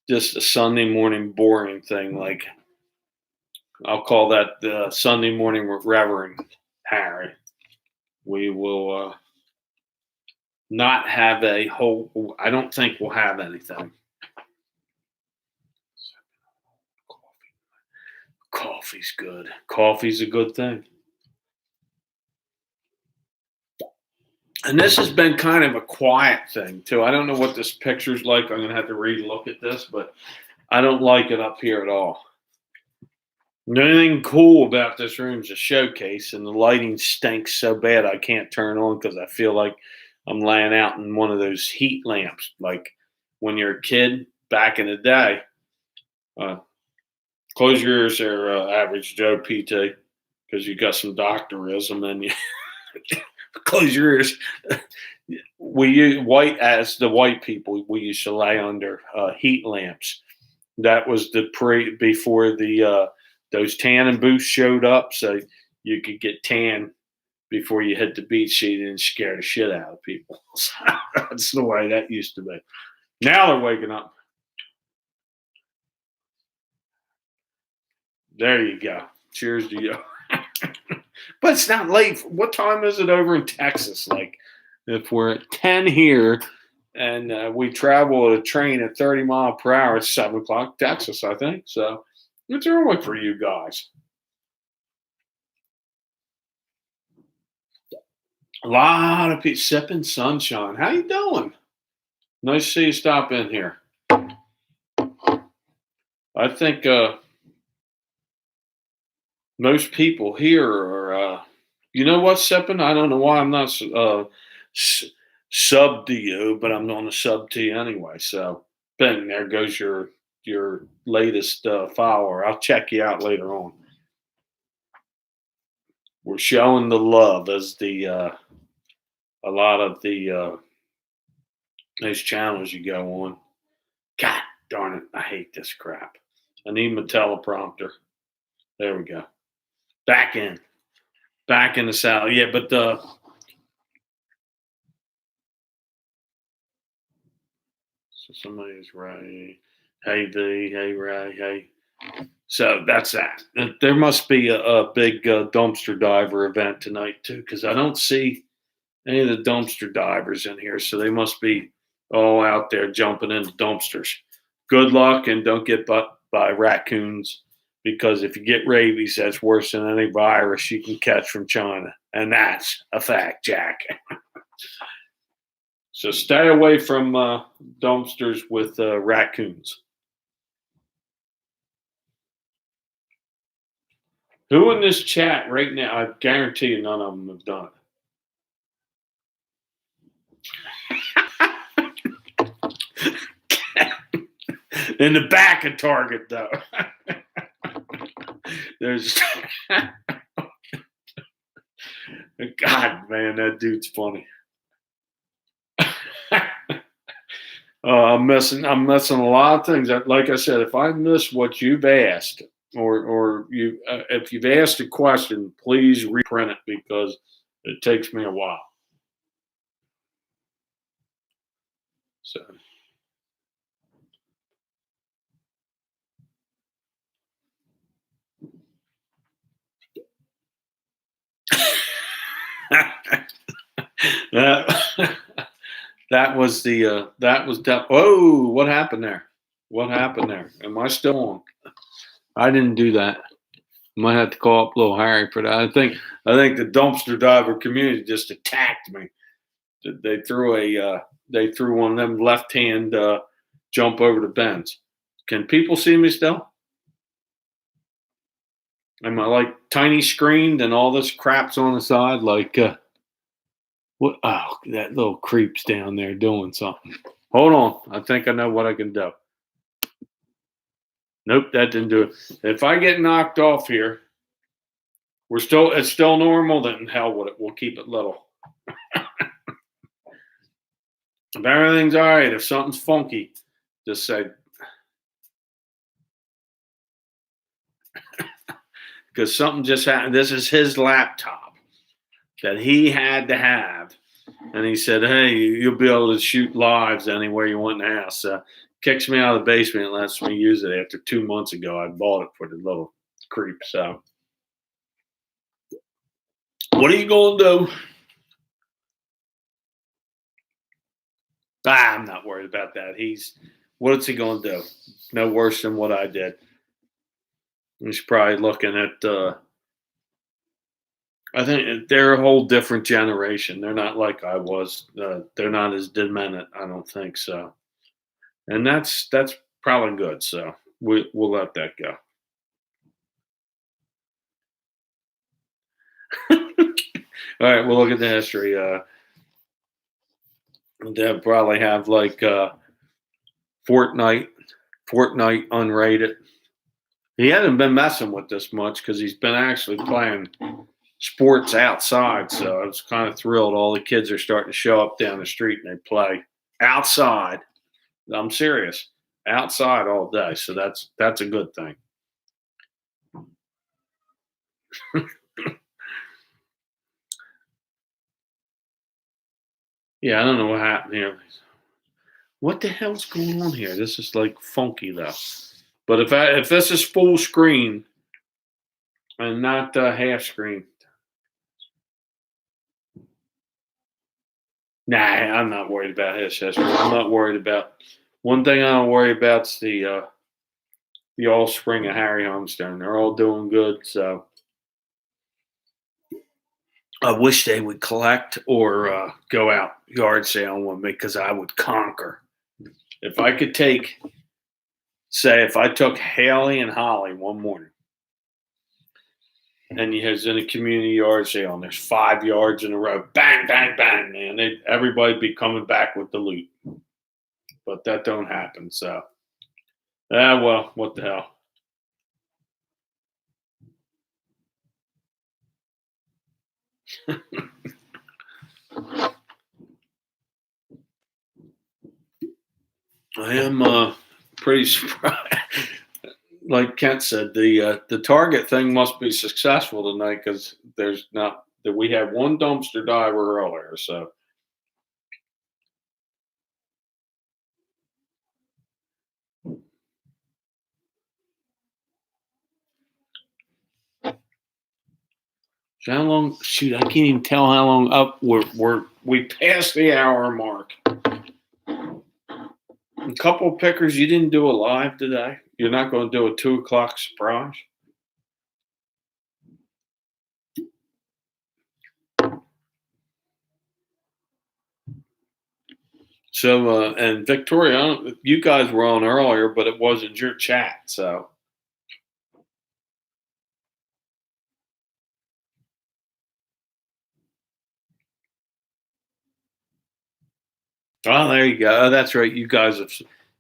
just a Sunday morning boring thing. Like I'll call that the Sunday morning with Reverend Harry. We will not have a whole. I don't think we'll have anything. Coffee's good. Coffee's a good thing. And this has been kind of a quiet thing too. I don't know what this picture's like. I'm gonna have to re-look at this, but I don't like it up here at all. The only thing cool about this room is a showcase, and the lighting stinks so bad I can't turn on because I feel like I'm laying out in one of those heat lamps, like when you're a kid back in the day. Close your ears there, average Joe PT, because you got some doctorism and you close your ears. We use white as the white people. We used to lay under heat lamps. That was before the those tanning booths showed up, so you could get tan before you hit the beach so you didn't scare the shit out of people. That's the way that used to be. Now they're waking up. There you go. Cheers to you. But it's not late. What time is it over in Texas? Like, if we're at 10 here and we travel a train at 30 mile per hour, it's 7 o'clock Texas, I think. So it's early for you guys. A lot of people sipping sunshine. How you doing? Nice to see you stop in here. I think most people here are, you know what, sipping? I don't know why I'm not sub to you, but I'm on a sub to you anyway. So, bang, there goes your latest follower. I'll check you out later on. We're showing the love as the a lot of the those channels you go on. God darn it, I hate this crap. I need my teleprompter. There we go. Back in the saddle. Yeah, but so somebody's right. Hey V, hey Ray, hey. So that's that. There must be a big dumpster diver event tonight too, because I don't see any of the dumpster divers in here. So they must be all out there jumping into dumpsters. Good luck and don't get bit by raccoons, because if you get rabies, that's worse than any virus you can catch from China. And that's a fact, Jack. So stay away from dumpsters with raccoons. Who in this chat right now? I guarantee you none of them have done it. In the back of Target, though. There's God, man, that dude's funny. I'm missing a lot of things. Like I said, if I miss what you've asked, or you if you've asked a question, please reprint it because it takes me a while. So That, that was that. Whoa, what happened there? What happened there? Am I still on? I didn't do that. Might have to call up little Harry for that. I think the dumpster diver community just attacked me. They threw one of them left hand jump over the bends. Can people see me still? Am I like tiny screened and all this crap's on the side? Like what? Oh, that little creep's down there doing something. Hold on, I think I know what I can do. Nope, that didn't do it. If I get knocked off here, it's still normal. Then hell with it. We'll keep it little. If everything's all right, if something's funky, just say. Because something just happened. This is his laptop that he had to have. And he said, hey, you'll be able to shoot lives anywhere you want in the house. Kicks me out of the basement and lets me use it after 2 months ago. I bought it for the little creep. So, what are you going to do? I'm not worried about that. What's he going to do? No worse than what I did. He's probably looking at, I think they're a whole different generation. They're not like I was. They're not as demented. I don't think so. And that's probably good. So we'll let that go. All right, we'll look at the history. They'll probably have like Fortnite unrated. He hasn't been messing with this much because he's been actually playing sports outside. So I was kind of thrilled. All the kids are starting to show up down the street and they play outside. I'm serious, outside all day. So that's a good thing. Yeah, I don't know what happened here. What the hell's going on here? This is like funky though. But if this is full screen and not half screen, nah, I'm not worried about his history. I'm not worried about. One thing I don't worry about is the offspring of Harry Homestone. They're all doing good. So I wish they would collect or go out yard sale with me because I would conquer. If I could if I took Haley and Holly one morning and you was in a community yard sale and there's 5 yards in a row, bang, bang, bang, man, everybody'd be coming back with the loot. But that don't happen. So, well, what the hell. I am pretty surprised. Like Kent said, the Target thing must be successful tonight because there's not that we had one dumpster diver earlier. So how long? Shoot, I can't even tell how long up we passed the hour mark. A couple of pickers, you didn't do a live today. You're not going to do a 2:00 surprise. So, and Victoria, you guys were on earlier, but it wasn't your chat. So, oh, there you go. Oh, that's right. You guys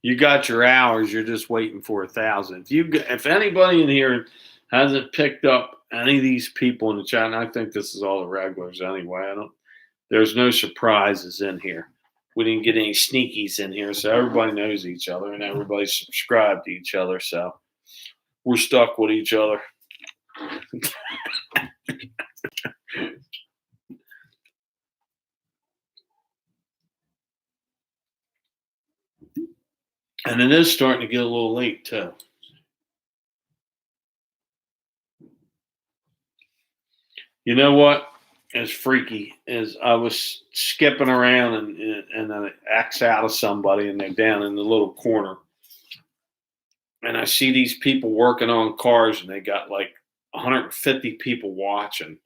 you got your hours. You're just waiting for 1,000. If anybody in here hasn't picked up any of these people in the chat, and I think this is all the regulars anyway. There's no surprises in here. We didn't get any sneakies in here, so everybody knows each other and everybody's subscribed to each other. So we're stuck with each other. And it is starting to get a little late too. You know what? is freaky. Is I was skipping around and I X out of somebody and they're down in the little corner, and I see these people working on cars and they got like 150 people watching,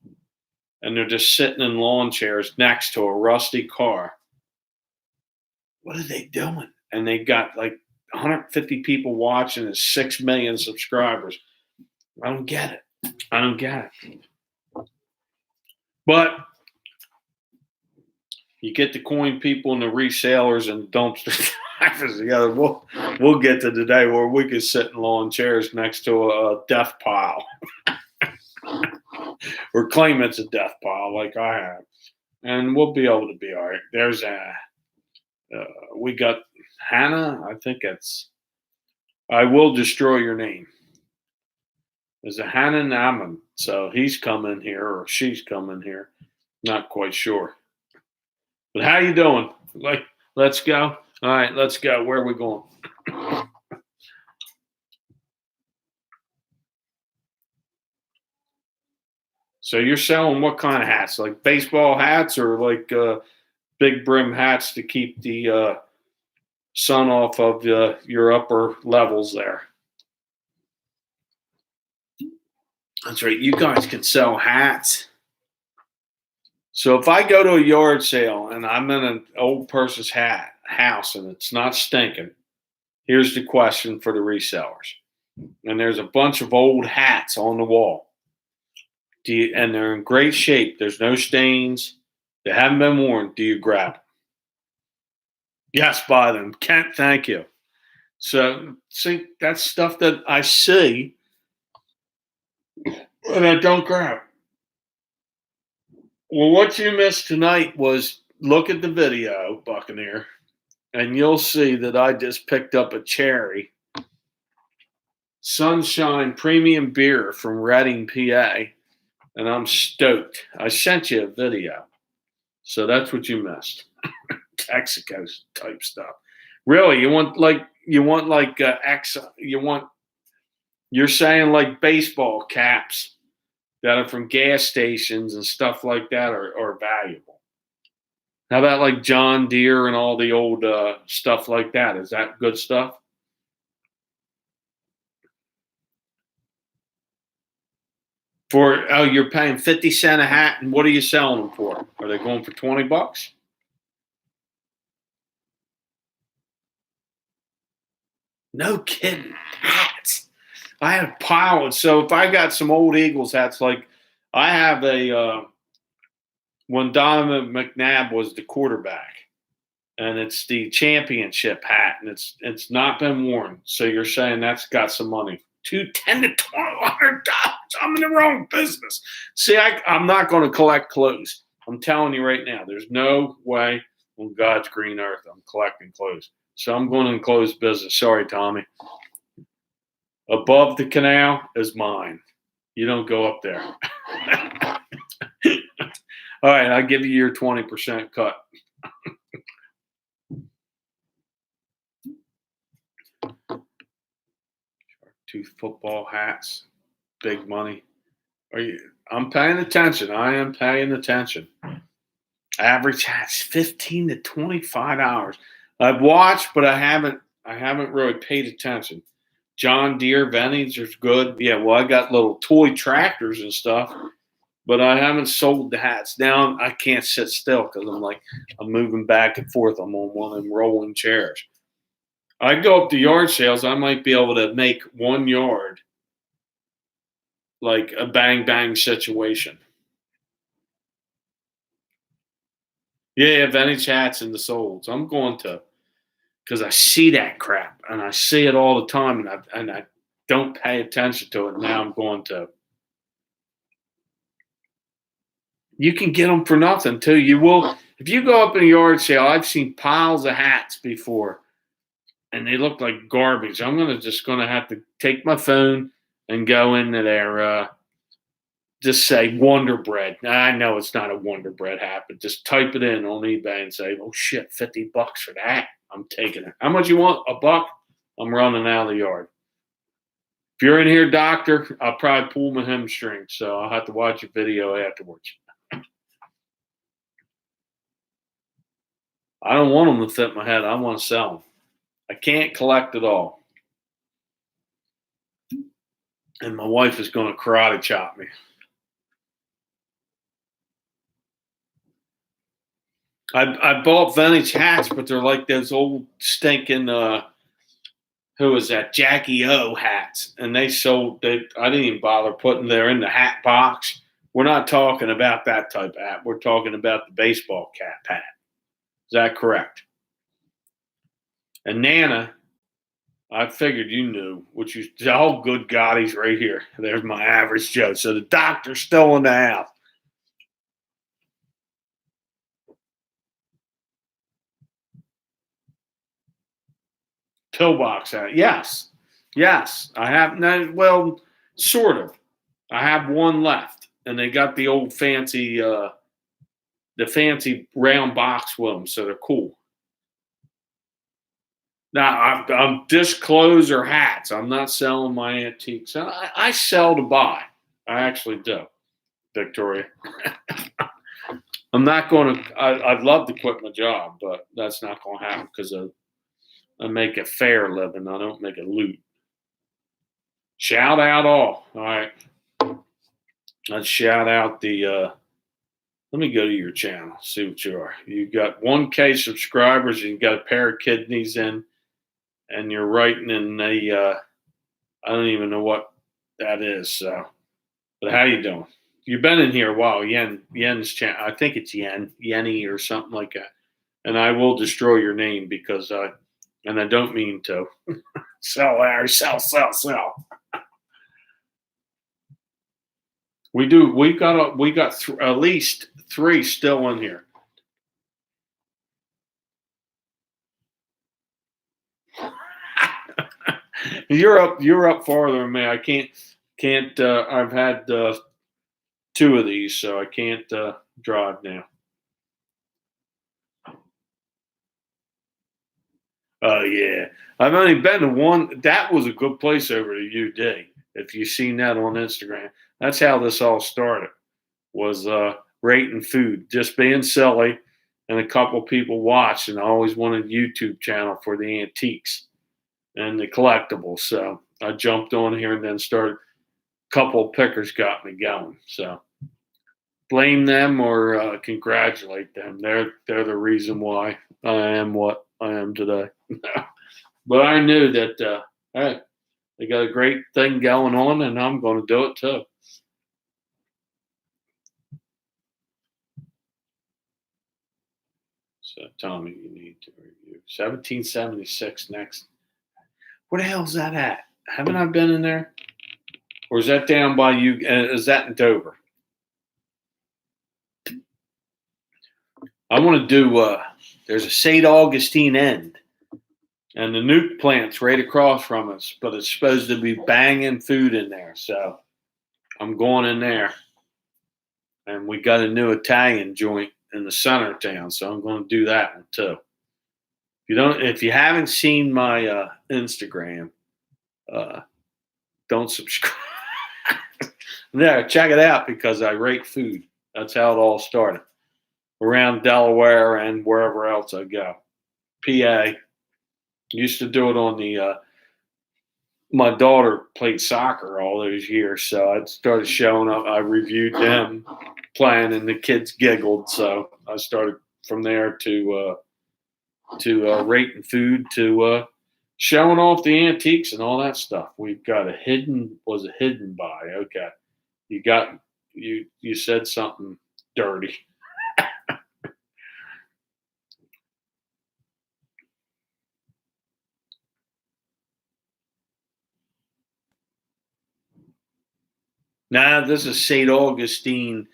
and they're just sitting in lawn chairs next to a rusty car. What are they doing? And they got like 150 people watching and 6 million subscribers. I don't get it. I don't get it. But you get the coin people and the resellers and dumpster drivers together. We'll get to the day where we can sit in lawn chairs next to a death pile, or claim it's a death pile like I have, and we'll be able to be all right. There's we got Hannah. I think it's I will destroy your name. There's a Hannah Naaman, so he's coming here or she's coming here. Not quite sure. But how you doing? Like, let's go. All right, let's go. Where are we going? So you're selling what kind of hats? Like baseball hats or like big brim hats to keep the sun off of your upper levels there? That's right. You guys can sell hats. So if I go to a yard sale and I'm in an old person's house and it's not stinking, here's the question for the resellers. And there's a bunch of old hats on the wall. And they're in great shape. There's no stains. They haven't been worn. Do you grab them? Yes, buy them. Kent, thank you. So see, that's stuff that I see and I don't grab. Well, what you missed tonight was look at the video, Buccaneer, and you'll see that I just picked up a cherry Sunshine Premium Beer from Reading, PA, and I'm stoked. I sent you a video, so that's what you missed. Texaco type stuff. Really, you're saying like baseball caps that are from gas stations and stuff like that are valuable. How about like John Deere and all the old stuff like that? Is that good stuff? You're paying 50 cents a hat, and what are you selling them for? Are they going for $20? No kidding. Hats. I had a pile of, so if I got some old Eagles hats, like I have when Donovan McNabb was the quarterback, and it's the championship hat, and it's not been worn. So you're saying that's got some money. $10 to $1,200. I'm in the wrong business. See, I'm not going to collect clothes. I'm telling you right now, there's no way on God's green earth I'm collecting clothes. So I'm going to close business. Sorry, Tommy. Above the canal is mine. You don't go up there. All right, I'll give you your 20% cut. Tooth football hats, big money. I'm paying attention. I am paying attention. Average hats, $15 to $25. I've watched, but I haven't really paid attention. John Deere vintage is good. Yeah, well, I got little toy tractors and stuff, but I haven't sold the hats. Now I can't sit still because I'm moving back and forth. I'm on one of them rolling chairs. I go up to yard sales. I might be able to make 1 yard like a bang bang situation. Yeah, vintage hats and the solds. I'm going to, because I see that crap and I see it all the time, and I don't pay attention to it. Now I'm going to. You can get them for nothing too. You will if you go up in a yard sale. I've seen piles of hats before, and they look like garbage. I'm just gonna have to take my phone and go into there. Just say Wonder Bread. I know it's not a Wonder Bread hat, but just type it in on eBay and say, "Oh shit, $50 for that." I'm taking it. How much you want? $1? I'm running out of the yard. If you're in here, doctor, I'll probably pull my hamstring, so I'll have to watch a video afterwards. I don't want them to fit my head. I want to sell them. I can't collect it all. And my wife is going to karate chop me. I bought vintage hats, but they're like those old stinking who was that, Jackie O hats, and they sold. I didn't even bother putting. They're in the hat box. We're not talking about that type of hat. We're talking about the baseball cap hat. Is that correct? And Nana, I figured you knew, which is, oh, good God, he's right here. There's my average Joe. So the doctor's still in the house. Pillbox hat. Yes. Yes. I have, no, well, sort of. I have one left. And they got the old fancy, the fancy round box with them. So they're cool. Now, I'm disclosure hats. I'm not selling my antiques. I sell to buy. I actually do, Victoria. I'm not going to. I'd love to quit my job, but that's not going to happen because I make a fair living. I don't make a loot. Shout out all. All right. Let's shout out the. Let me go to your channel. See what you are. You got 1K subscribers. You got a pair of kidneys in, and you're writing in the. I don't even know what that is. So, but how you doing? You've been in here a while. Yen's channel. I think it's Yenny or something like that. And I will destroy your name because and I don't mean to. Sell, Larry, sell. We do. We got at least 3 still in here. You're up farther than me. I can't. I've had 2 of these, so I can't drive now. Oh yeah, I've only been to one. That was a good place over to UD. If you've seen that on Instagram, that's how this all started. Was rating food, just being silly, and a couple people watched, and I always wanted a YouTube channel for the antiques and the collectibles. So I jumped on here and then started. Couple of pickers got me going. So blame them or congratulate them. They're the reason why I am what I am today. But I knew that hey, they got a great thing going on, and I'm going to do it too. So, Tommy, you need to review 1776 next. Where the hell is that at? Haven't I been in there? Or is that down by you? Is that in Dover? I want to do, there's a St. Augustine end. And the nuke plant's right across from us, but it's supposed to be banging food in there. So I'm going in there. And we got a new Italian joint in the center of town, so I'm going to do that one too. If you haven't seen my Instagram, don't subscribe. No, check it out because I rate food. That's how it all started. Around Delaware and wherever else I go. PA. Used to do it on the my daughter played soccer all those years, so I started showing up. I reviewed them playing, and the kids giggled. So I started from there to rating food to showing off the antiques and all that stuff. We've got a hidden buy. Okay, you said something dirty. Nah, this is St. Augustine,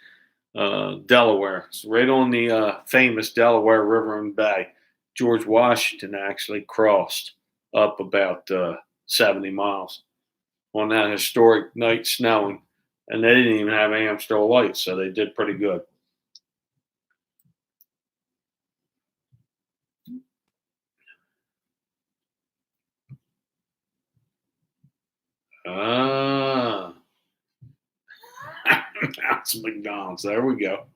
Delaware. It's right on the famous Delaware River and Bay. George Washington actually crossed up about 70 miles on that historic night snowing. And they didn't even have Amstel lights, so they did pretty good. Ah. That's McDonald's. There we go.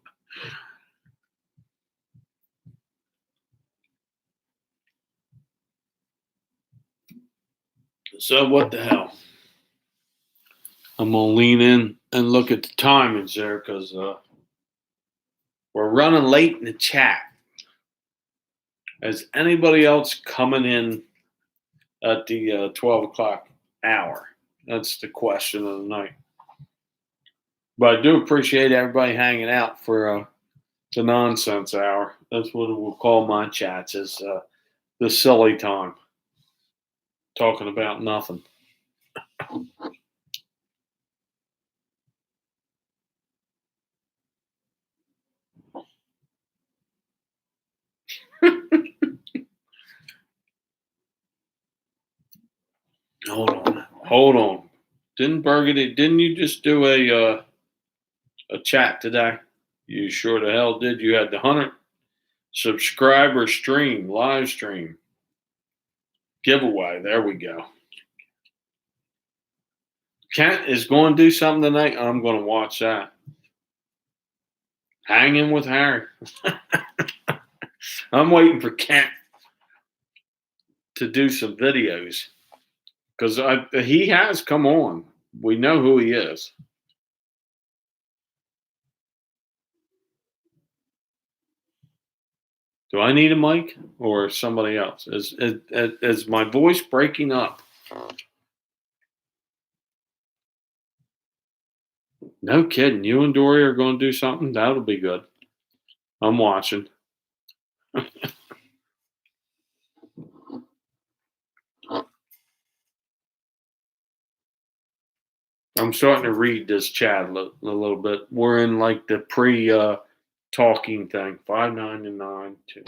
So what the hell? I'm gonna lean in and look at the timings there because we're running late in the chat. Is anybody else coming in at the 12 o'clock hour? That's the question of the night. But I do appreciate everybody hanging out for the nonsense hour. That's what we'll call my chats, is the silly time. Talking about nothing. Hold on. Didn't you just do a chat today? You sure the hell did. You had the 100 subscriber live stream giveaway. There we go. Kent is going to do something tonight. I'm going to watch that. Hanging with Harry. I'm waiting for Kent to do some videos because he has come on. We know who he is. Do I need a mic or somebody else? Is my voice breaking up? No kidding. You and Dory are going to do something? That'll be good. I'm watching. I'm starting to read this chat a little bit. We're in like the pre-talking thing. 599 2.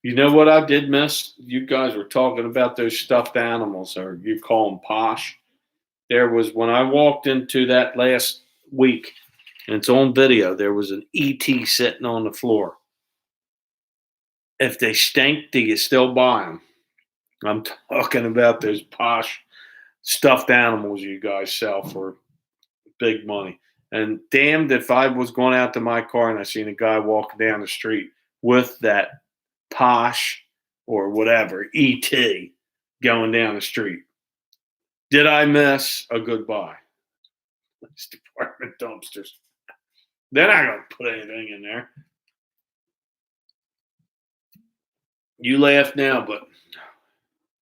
You know what I did miss? You guys were talking about those stuffed animals, or you call them posh. There was, when I walked into that last week, and it's on video, there was an ET sitting on the floor. If they stink, do you still buy them? I'm talking about those posh stuffed animals you guys sell for big money. And damned if I was going out to my car and I seen a guy walking down the street with that posh or whatever ET going down the street. Did I miss a good buy? These department dumpsters. They're not going to put anything in there. You laugh now, but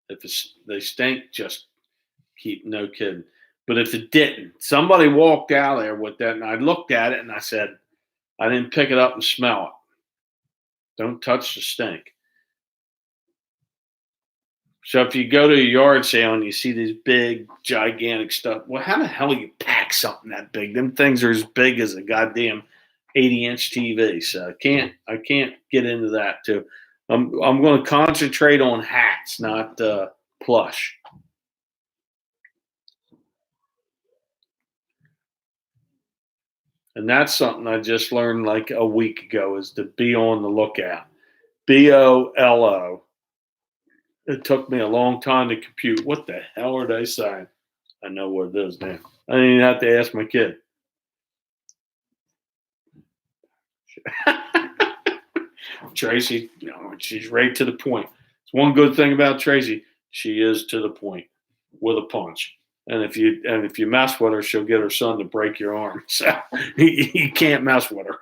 if they stink, just keep, no kidding. But if it didn't, somebody walked out there with that, and I looked at it and I said, I didn't pick it up and smell it. Don't touch the stink. So if you go to a yard sale and you see these big, gigantic stuff, well, how the hell do you pack something that big? Them things are as big as a goddamn 80-inch TV. So I can't get into that too. I'm going to concentrate on hats, not plush. And that's something I just learned like a week ago, is to be on the lookout. BOLO. It took me a long time to compute. What the hell are they saying? I know what it is now. I didn't even have to ask my kid. Tracy, she's right to the point. It's one good thing about Tracy. She is to the point with a punch. And if you mess with her, she'll get her son to break your arm. So you can't mess with her.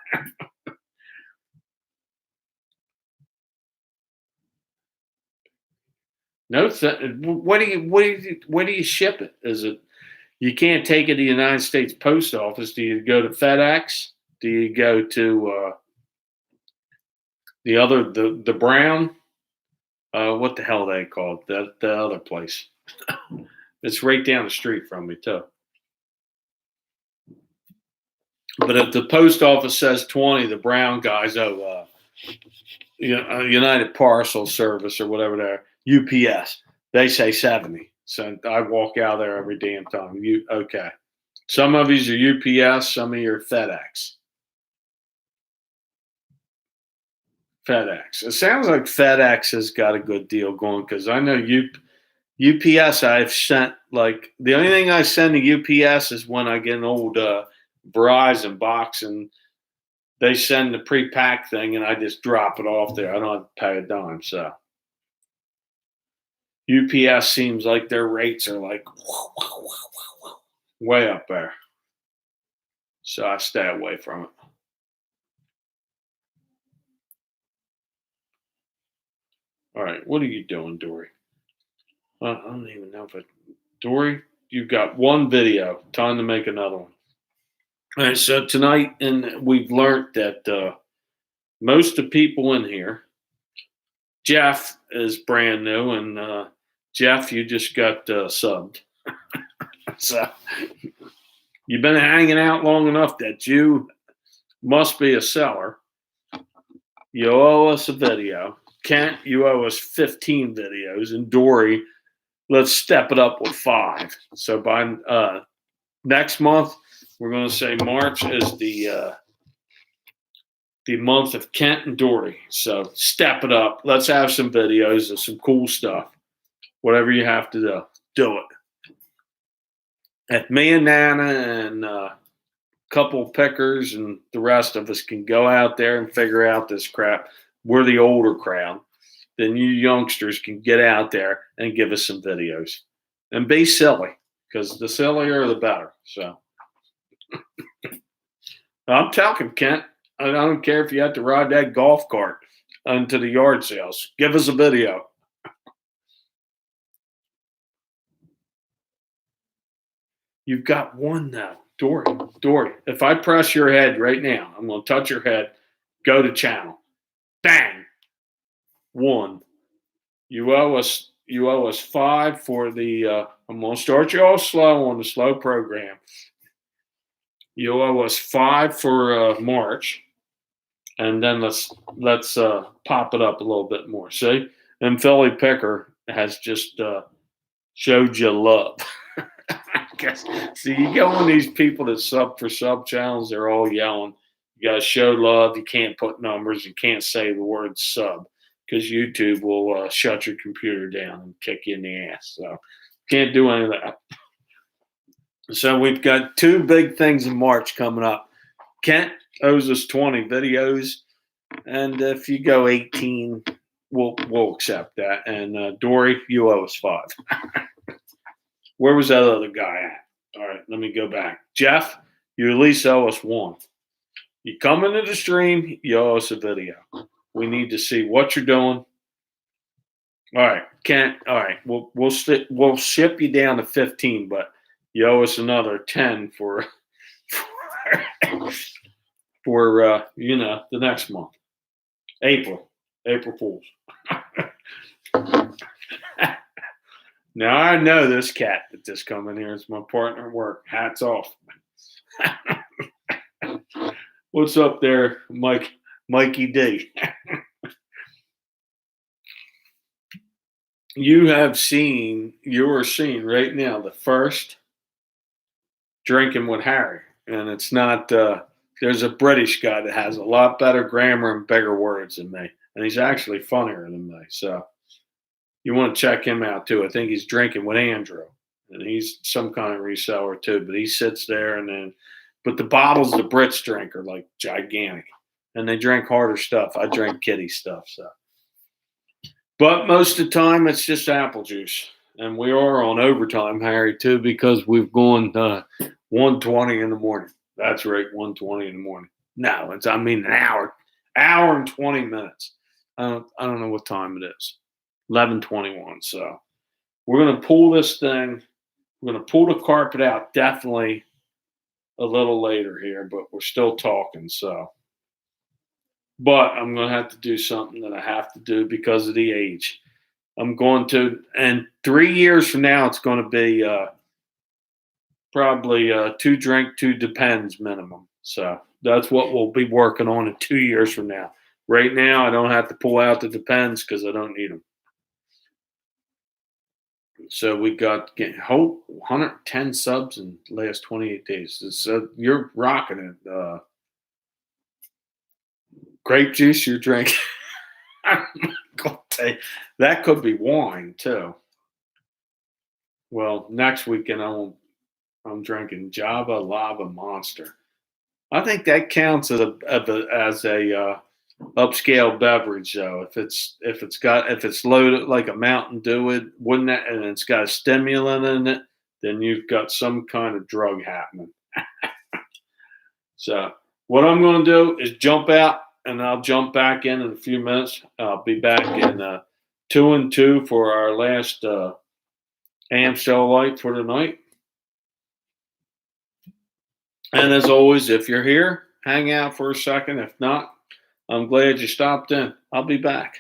No, where do you ship it? Is it, you can't take it to the United States Post Office? Do you go to FedEx? Do you go to the Brown? What the hell are they called? The other place. It's right down the street from me too. But if the post office says 20, the Brown guys, United Parcel Service or whatever they're, UPS, they say 70. So I walk out there every damn time. Okay. Some of these are UPS, some of you are FedEx. FedEx. It sounds like FedEx has got a good deal going, because I know UPS, I've sent, like, the only thing I send to UPS is when I get an old Verizon box, and they send the pre-packed thing, and I just drop it off there. I don't have to pay a dime. So UPS seems like their rates are like way up there. So I stay away from it. All right, what are you doing, Dory? I don't even know if it. Dory, you've got one video. Time to make another one. All right, so tonight, and we've learned that most of the people in here, Jeff is brand new, and Jeff, you just got subbed. So you've been hanging out long enough that you must be a seller. You owe us a video. Kent, you owe us 15 videos. And Dory, let's step it up with 5. So by next month, we're going to say March is the month of Kent and Dory. So step it up. Let's have some videos of some cool stuff. Whatever you have to do it. If me and Nana and a couple of pickers and the rest of us can go out there and figure out this crap, we're the older crowd. Then you youngsters can get out there and give us some videos. And be silly, because the sillier the better. So I'm talking, Kent. I don't care if you have to ride that golf cart into the yard sales. Give us a video. You've got one now. Dory, if I press your head right now, I'm going to touch your head, go to channel. Bang. 1. You owe us 5 for the, I'm going to start you all slow on the slow program. You owe us 5 for March. And then let's pop it up a little bit more. See? And Philly Picker has just showed you love. See, you go on these people that sub for sub channels, they're all yelling. You got to show love. You can't put numbers. You can't say the word sub because YouTube will shut your computer down and kick you in the ass. So can't do any of that. So we've got 2 big things in March coming up. Kent owes us 20 videos, and if you go 18, we'll accept that. And Dory, you owe us 5. Where was that other guy at? All right, let me go back. Jeff, you at least owe us 1. You come into the stream, you owe us a video. We need to see what you're doing. All right, Kent. All right, we'll ship you down to 15, but you owe us another 10 for the next month, April Fools. Now I know this cat that just come in here is my partner at work. Hats off. What's up there, Mikey D? You are seeing right now the first Drinking with Harry. And it's not, there's a British guy that has a lot better grammar and bigger words than me. And he's actually funnier than me. So you want to check him out too. I think he's Drinking with Andrew. And he's some kind of reseller too. But he sits there but the bottles the Brits drink are like gigantic. And they drink harder stuff. I drink kitty stuff. So. But most of the time, it's just apple juice. And we are on overtime, Harry, too, because we've gone 1:20 in the morning. That's right, 1:20 in the morning. No, an hour and 20 minutes. I don't know what time it is. 11:21. So we're going to pull this thing. We're going to pull the carpet out definitely a little later here, but we're still talking. So. But I'm going to have to do something that I have to do because of the age. I'm going to, and 3 years from now, it's going to be probably 2 drink, 2 depends minimum. So that's what we'll be working on in 2 years from now. Right now, I don't have to pull out the depends because I don't need them. So we got 110 subs in the last 28 days. So you're rocking it. Grape juice you're drinking. I'm gonna tell you, that could be wine too. Well, next weekend I'm drinking Java Lava Monster. I think that counts as a upscale beverage, though. If it's loaded like a Mountain Dew, wouldn't that, and it's got a stimulant in it, then you've got some kind of drug happening. So what I'm going to do is jump out, and I'll jump back in a few minutes. I'll be back in 2 and 2 for our last Amstel Light for tonight. And as always, if you're here, hang out for a second. If not, I'm glad you stopped in. I'll be back.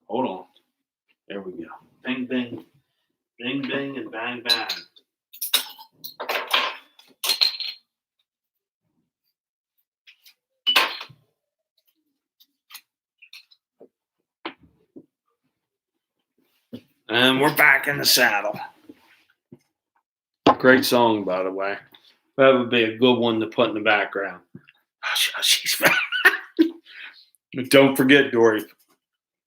Hold on. There we go. Bing, bing. Bing, bing, and bang, bang. And we're back in the saddle. Great song, by the way. That would be a good one to put in the background. She's back. Don't forget, Dory.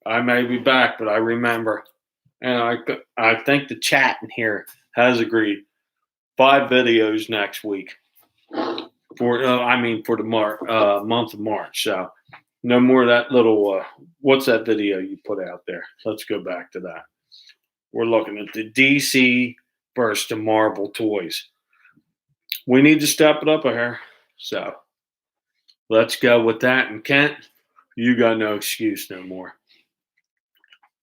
I may be back, but I remember. And I think the chat in here has agreed. 5 videos next week for the month of March. So no more of that little. What's that video you put out there? Let's go back to that. We're looking at the DC versus the Marvel toys. We need to step it up here. So let's go with that. And Kent, you got no excuse no more.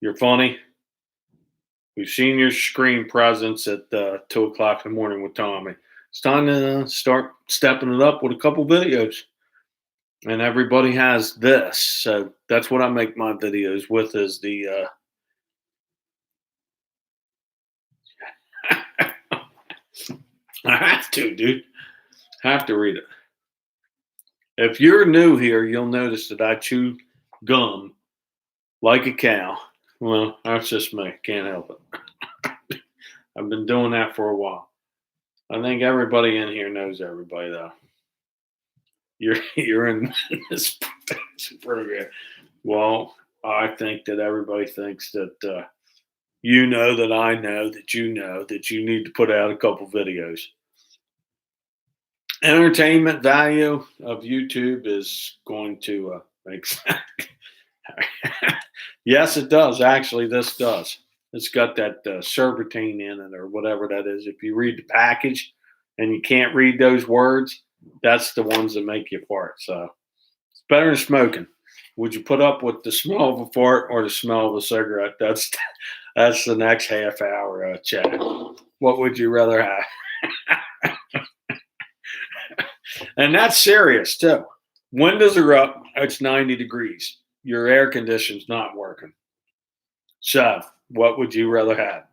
You're funny. We've seen your screen presence at 2 o'clock in the morning with Tommy. It's time to start stepping it up with a couple videos. And everybody has this. So that's what I make my videos with is the I have to, dude. Have to read it. If you're new here, you'll notice that I chew gum like a cow. Well, that's just me. Can't help it. I've been doing that for a while. I think everybody in here knows everybody, though. You're in this program. Well, I think that everybody thinks that you know that I know that you need to put out a couple videos. Entertainment value of YouTube is going to make sense. Yes, it does. Actually, this does. It's got that serpentine in it or whatever that is. If you read the package and you can't read those words, that's the ones that make you fart. So it's better than smoking. Would you put up with the smell of a fart or the smell of a cigarette? That's the next half hour chat. What would you rather have? And that's serious too. Windows are up. It's 90 degrees. Your air conditioning's not working. So, what would you rather have?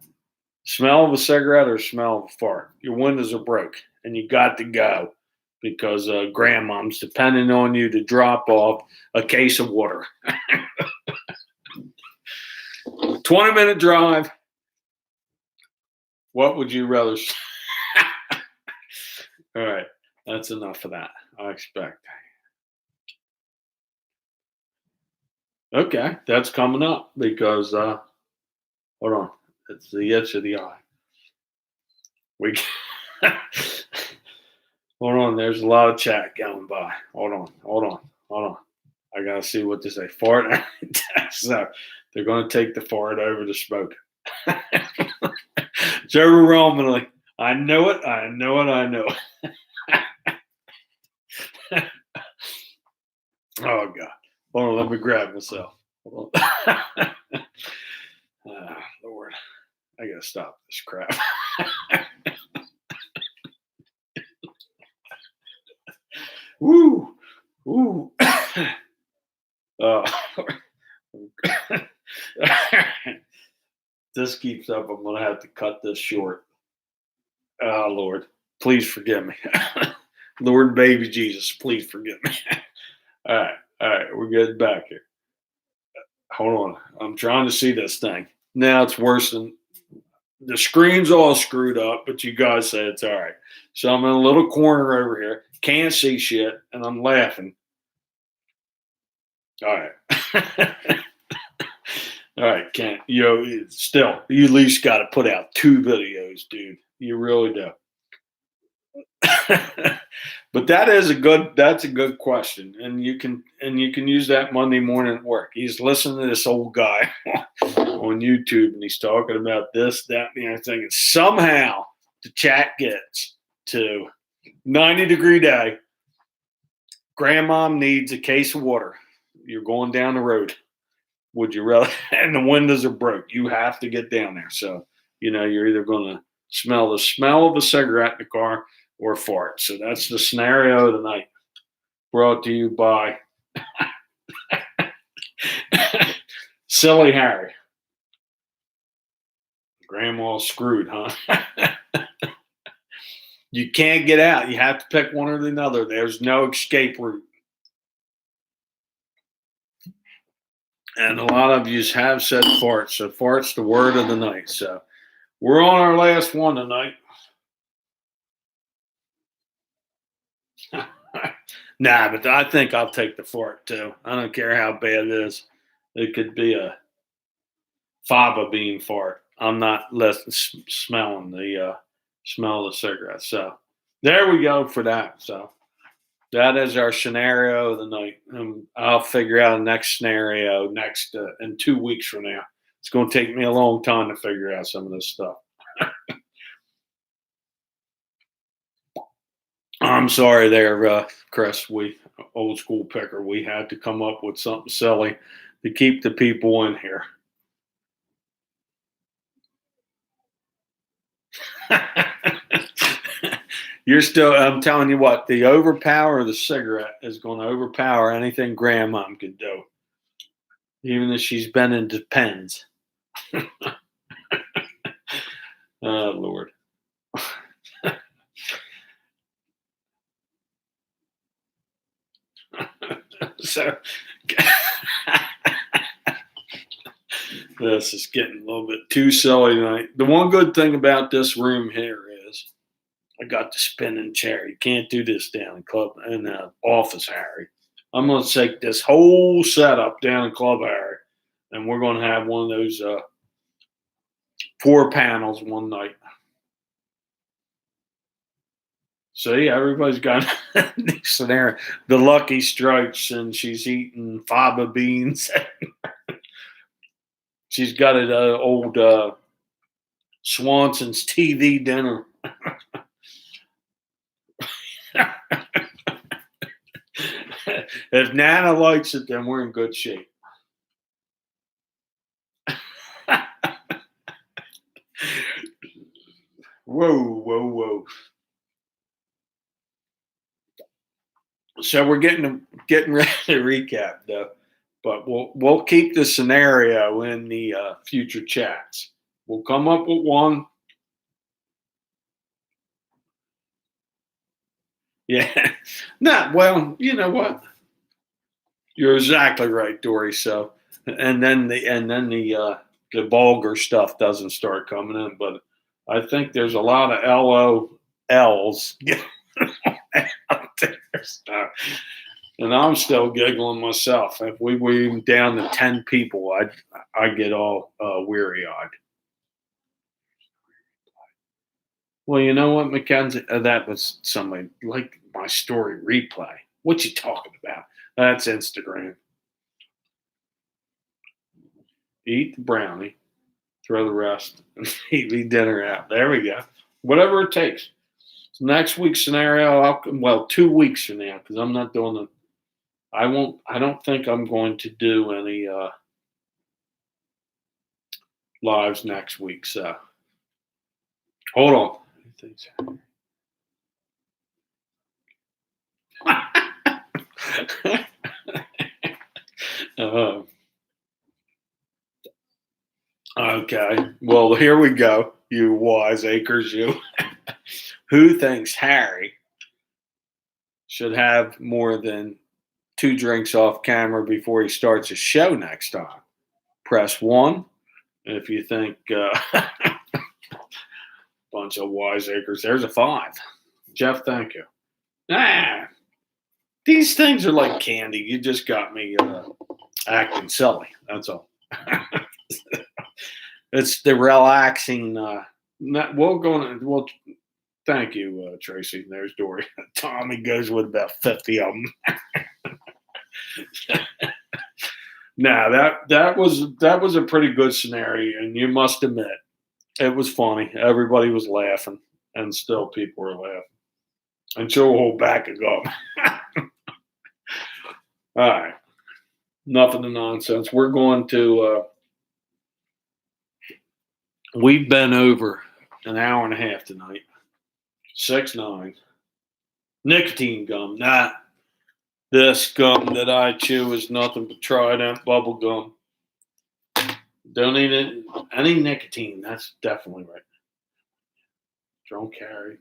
Smell of a cigarette or smell of a fart? Your windows are broke and you got to go because grandmom's depending on you to drop off a case of water. 20-minute drive. What would you rather? All right, that's enough of that. I expect. Okay, that's coming up because hold on, it's the itch of the eye. We hold on. There's a lot of chat going by. Hold on. I gotta see what they say. Fart. So they're gonna take the fart over to smoke. Joe Roman, I know it. I know it. I know it. Oh God. Hold on. Let me grab myself. Hold on. Lord, I gotta stop this crap. Woo, woo. This keeps up. I'm gonna have to cut this short. Oh Lord, please forgive me. Lord, baby Jesus, please forgive me. All right, we're getting back here. Hold on, I'm trying to see this thing. Now it's worse than the screen's all screwed up, but you guys say it's all right. So I'm in a little corner over here, can't see shit, and I'm laughing. All right. All right, Kent. Still, you at least got to put out 2 videos, dude. You really do. But that's a good question, and you can use that Monday morning at work. He's listening to this old guy on YouTube, and he's talking about this, that, and the other thing. And somehow the chat gets to 90-degree day. Grandmom needs a case of water. You're going down the road. Would you rather? And the windows are broke. You have to get down there. So, you're either going to smell the smell of a cigarette in the car or fart. So that's the scenario of the night. Brought to you by Silly Harry. Grandma's screwed, huh? You can't get out. You have to pick one or the other. There's no escape route. And a lot of you have said farts. So fart's the word of the night. So we're on our last one tonight. Nah, but I think I'll take the fart too. I don't care how bad it is. It could be a fava bean fart. I'm not smelling the smell of the cigarette. So there we go for that. So that is our scenario of the night. I'll figure out a next scenario in 2 weeks from now. It's going to take me a long time to figure out some of this stuff. I'm sorry there, Chris. We old school picker. We had to come up with something silly to keep the people in here. I'm telling you what, the overpower of the cigarette is going to overpower anything grandmom could do. Even if she's been in Depends. Oh, Lord. So this is getting a little bit too silly tonight. The one good thing about this room here is I got the spinning chair. You can't do this down in the office, Harry. I'm going to take this whole setup down in Club Harry, and we're going to have one of those 4 panels one night. See, everybody's got this scenario. The Lucky Strikes, and she's eating fava beans. She's got an old Swanson's TV dinner. If Nana likes it, then we're in good shape. Whoa. So we're getting ready to recap, though. But we'll keep the scenario in the future chats. We'll come up with one. Yeah. No, well, you know what? You're exactly right, Dory. So, and then the the vulgar stuff doesn't start coming in. But I think there's a lot of LOLs out there. So, and I'm still giggling myself. If we were even down to 10 people, I'd get all weary eyed. Well, you know what, Mackenzie? That was somebody like my story replay. What you talking about? That's Instagram. Eat the brownie, throw the rest, and eat dinner out. There we go. Whatever it takes. So next week's scenario, 2 weeks from now, because I'm not doing the. I won't. I don't think I'm going to do any lives next week. So hold on. uh, okay. Well, here we go. You wiseacres, you. Who thinks Harry should have more than 2 drinks off camera before he starts his show next time? Press 1 if you think bunch of wiseacres. There's a 5. Jeff, thank you. These things are like candy. You just got me acting silly. That's all. It's the relaxing. Well, thank you, Tracy. There's Dory. Tommy goes with about 50 of them. That was a pretty good scenario, and you must admit it was funny. Everybody was laughing, and still people were laughing until a whole back of gum. All right, enough of the nonsense. We're going to. We've been over an hour and a half tonight. 6-9. Nicotine gum. Nah, this gum that I chew is nothing but Trident bubble gum. Don't eat any nicotine. That's definitely right. Drunk Harry.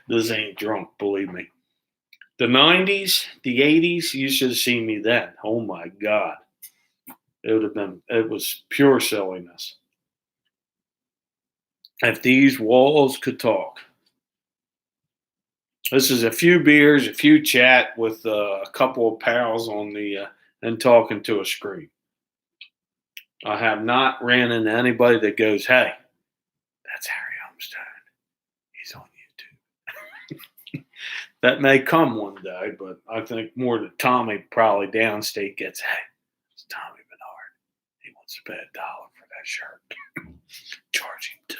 This ain't drunk, believe me. The 90s, the 80s, you should have seen me then. Oh my God. It was pure silliness. If these walls could talk. This is a few beers, a few chat with a couple of pals on the and talking to a screen. I have not ran into anybody that goes, "Hey, that's Harry Homestead. He's on YouTube." That may come one day, but I think more that Tommy probably downstate gets, "Hey, it's Tommy Bernard. He wants to pay $1 for that shirt. Charge him $2."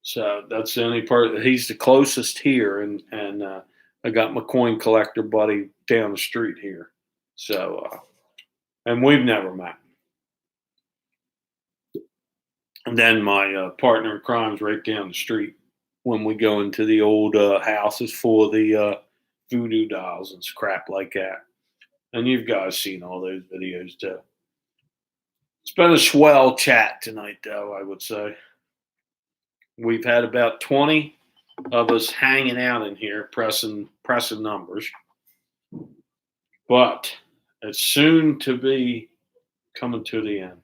So that's the only part. He's the closest here, and I got my coin collector buddy down the street here. So, and we've never met. And then my partner in crime's right down the street when we go into the old houses full of the voodoo dolls and crap like that. And you guys seen all those videos too. It's been a swell chat tonight, though, I would say. We've had about 20 of us hanging out in here pressing numbers. But it's soon to be coming to the end.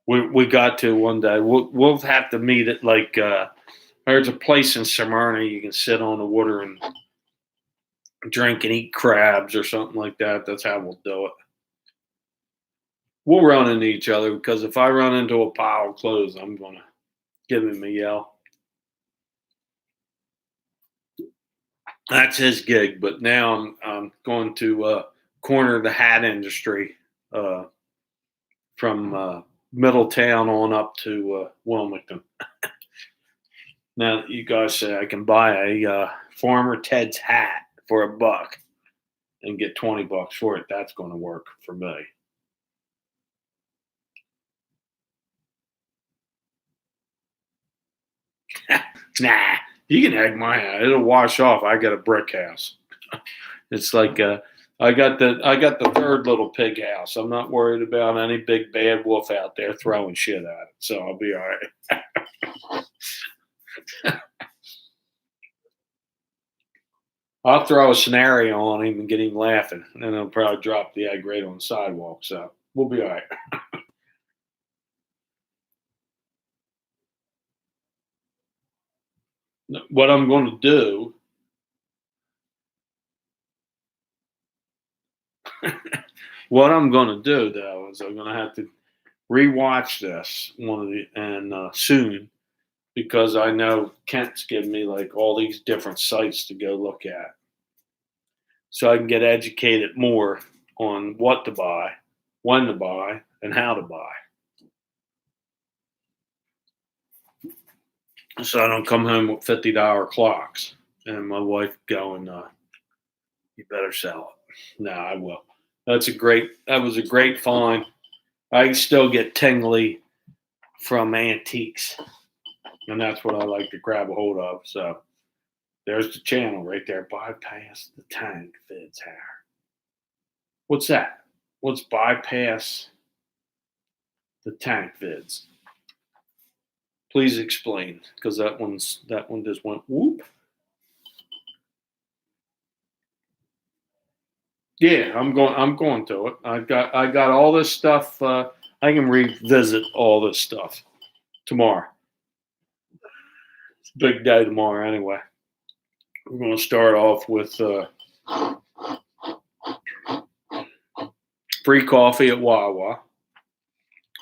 We got to one day. We'll have to meet at like there's a place in Smyrna you can sit on the water and drink and eat crabs or something like that. That's how we'll do it. We'll run into each other because if I run into a pile of clothes, I'm gonna give him a yell. That's his gig, but now I'm going to corner the hat industry from Middletown on up to Wilmington. Now that you guys say I can buy a Farmer Ted's hat for $1 and get $20 for it, that's going to work for me. You can egg my hat. It'll wash off. I got a brick house. It's like I got the third little pig house. I'm not worried about any big bad wolf out there throwing shit at it. So I'll be all right. I'll throw a scenario on him and get him laughing, and then he'll probably drop the egg right on the sidewalk. So we'll be all right. What I'm going to do, what I'm going to do though, is I'm going to have to rewatch this soon, because I know Kent's giving me like all these different sites to go look at, so I can get educated more on what to buy, when to buy, and how to buy. So I don't come home with $50 clocks and my wife going, "You better sell it." No, I will. That was a great find. I still get tingly from antiques, and that's what I like to grab a hold of. So there's the channel right there. Bypass the tank vids hair. What's that? What's bypass the tank vids? Please explain, because that one just went whoop. Yeah, I'm going to it. I got all this stuff. I can revisit all this stuff tomorrow. It's a big day tomorrow anyway. We're going to start off with free coffee at Wawa.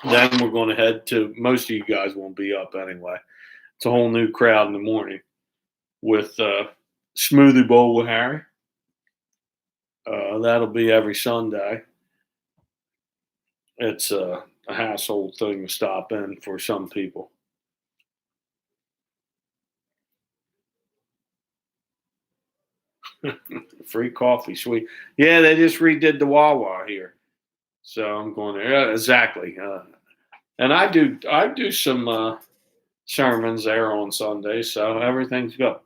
Then we're going to head to, most of you guys won't be up anyway. It's a whole new crowd in the morning with Smoothie Bowl with Harry. That'll be every Sunday. It's a household thing to stop in for some people. Free coffee, sweet. Yeah, they just redid the Wawa here, so I'm going there. Yeah, exactly. And I do some sermons there on Sunday, so everything's good.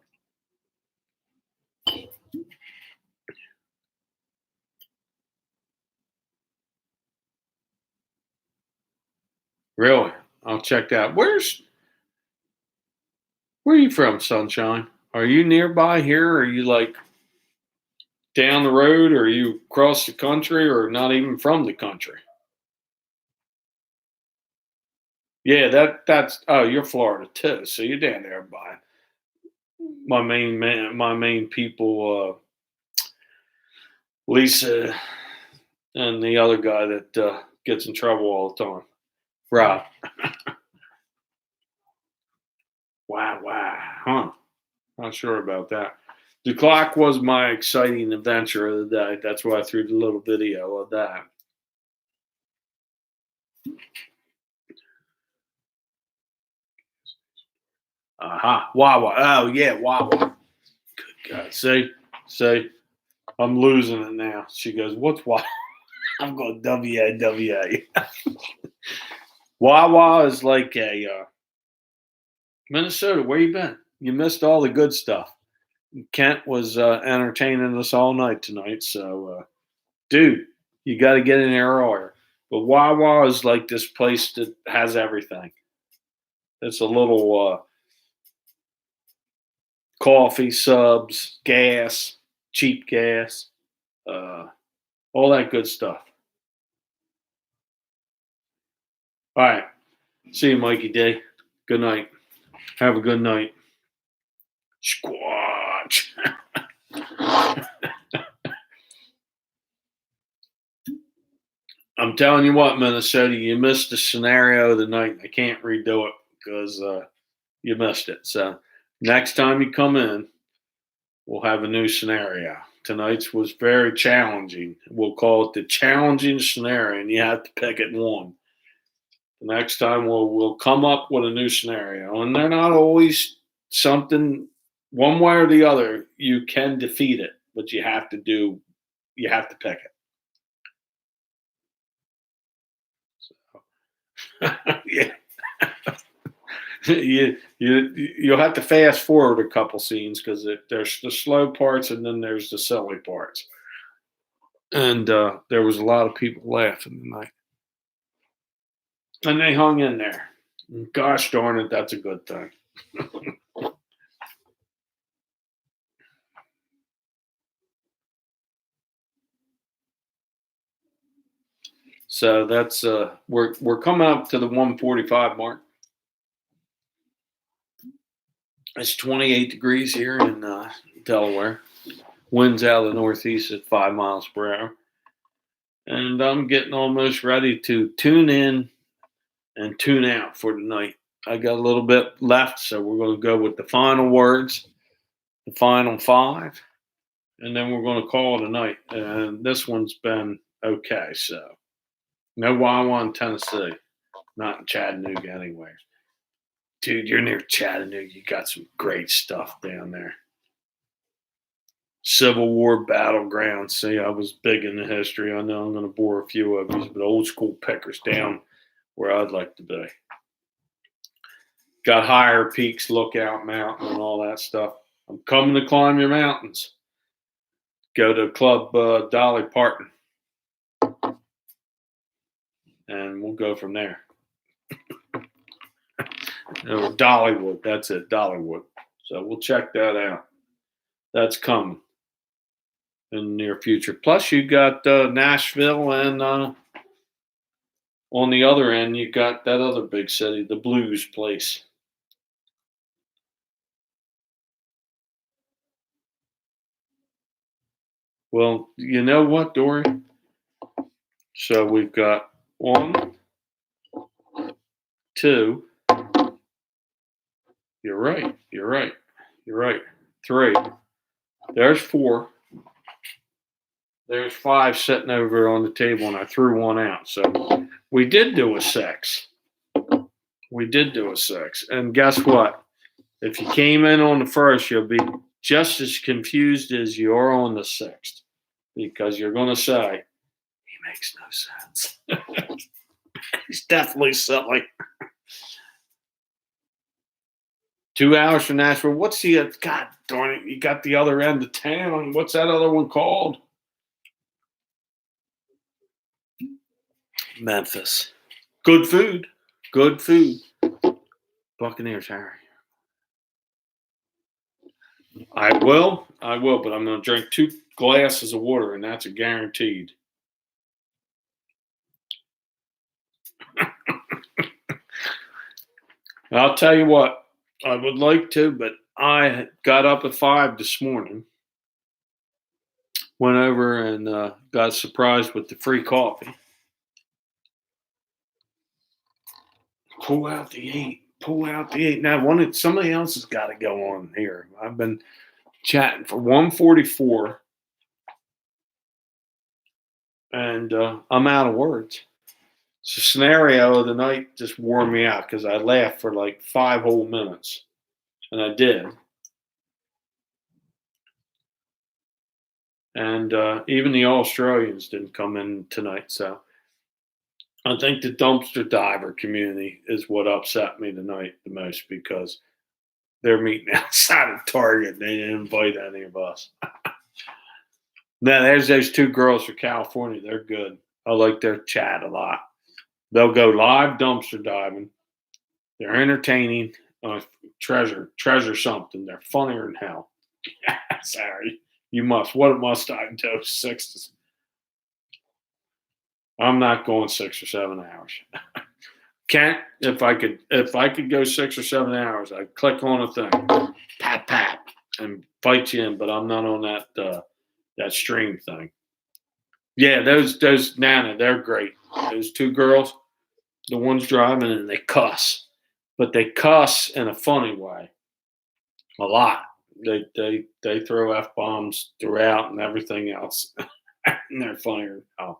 Really, I'll check that. Where are you from, Sunshine? Are you nearby here? Or are you like down the road? Or are you across the country? Or not even from the country? Yeah, that's oh, you're Florida too, so you're down there by my main people, Lisa, and the other guy that gets in trouble all the time, Rob. Wow, huh? Not sure about that. The clock was my exciting adventure of the day. That's why I threw the little video of that. Aha, Wawa. Oh yeah, Wawa. Good God, see, I'm losing it now. She goes, "What's Wawa?" I'm going WAWA. Wawa is like a Minnesota. Where you been? You missed all the good stuff. Kent was entertaining us all night tonight. So, dude, you got to get in there earlier. But Wawa is like this place that has everything. It's a little coffee, subs, gas, cheap gas, all that good stuff. All right. See you, Mikey D. Good night. Have a good night. Squatch. I'm telling you what, Minnesota, you missed the scenario of the night. I can't redo it because you missed it. So next time you come in, we'll have a new scenario. Tonight's was very challenging. We'll call it the challenging scenario, and you have to pick it one. The next time we'll come up with a new scenario, and they're not always something one way or the other. You can defeat it, but you have to pick it. Yeah. You'll have to fast forward a couple scenes because there's the slow parts and then there's the silly parts. And there was a lot of people laughing tonight. And they hung in there. Gosh darn it, that's a good thing. So that's we're coming up to the 145 mark. It's 28 degrees here in Delaware. Winds out of the northeast at 5 miles per hour. And I'm getting almost ready to tune in and tune out for tonight. I got a little bit left, so we're going to go with the final words, the final five, and then we're going to call it a night. And this one's been okay. So no Wawa in Tennessee, not in Chattanooga anyway. Dude, you're near Chattanooga. You got some great stuff down there. Civil War battlegrounds. See, I was big into history. I know I'm going to bore a few of these, but old school pickers down where I'd like to be. Got higher peaks, Lookout Mountain, and all that stuff. I'm coming to climb your mountains. Go to Club Dolly Parton, and we'll go from there. Or Dollywood, that's it, Dollywood. So we'll check that out. That's coming in the near future. Plus, you got Nashville, and on the other end, you got that other big city, the blues place. Well, you know what, Dory? So we've got 1, 2. You're right. You're right. You're right. 3. There's 4. There's 5 sitting over on the table, and I threw one out. So we did do a 6. We did do a 6. And guess what? If you came in on the first, you'll be just as confused as you are on the 6th, because you're going to say, he makes no sense. He's definitely silly. 2 hours from Nashville. What's the, God darn it, you got the other end of town. What's that other one called? Memphis. Good food. Good food. Buccaneers, Harry. I will, but I'm going to drink 2 glasses of water, and that's a guaranteed. I'll tell you what, I would like to, but I got up at 5 this morning, went over and got surprised with the free coffee. Pull out the 8. Pull out the 8. Now, somebody else has got to go on here. I've been chatting for 144, and I'm out of words. So scenario of the night just wore me out because I laughed for like 5 whole minutes, and I did. And even the Australians didn't come in tonight, so I think the dumpster diver community is what upset me tonight the most, because they're meeting outside of Target. They didn't invite any of us. Now, there's those 2 girls from California. They're good. I like their chat a lot. They'll go live dumpster diving. They're entertaining. Treasure something. They're funnier than hell. Sorry. You must. What must I do? 6. I'm not going 6 or 7 hours. Can't. If I could go 6 or 7 hours, I'd click on a thing, pat, and fight you in. But I'm not on that stream thing. Yeah, those Nana, they're great. Those 2 girls, the ones driving, and they cuss, but they cuss in a funny way. A lot. They throw F-bombs throughout and everything else, and they're funnier. Oh.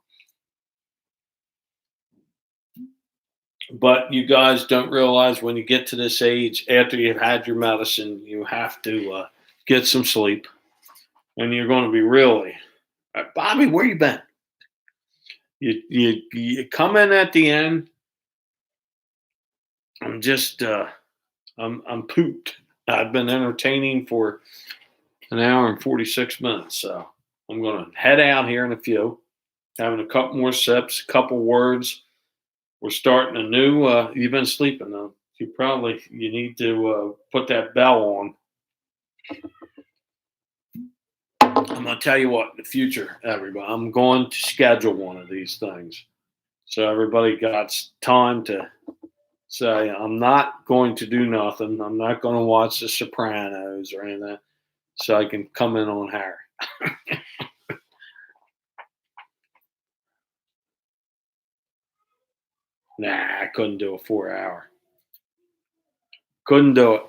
But you guys don't realize, when you get to this age, after you've had your medicine, you have to get some sleep, and you're going to be really, Bobby, where you been? You come in at the end. I'm just I'm pooped. I've been entertaining for an hour and 46 minutes, so I'm going to head out here in a few, having a couple more sips, a couple words. We're starting a new. You've been sleeping though. You need to put that bell on. I'm going to tell you what, in the future, everybody, I'm going to schedule one of these things. So everybody got time to say, I'm not going to do nothing. I'm not going to watch The Sopranos or anything. So I can come in on Harry. Nah, I couldn't do a 4 hour. Couldn't do it.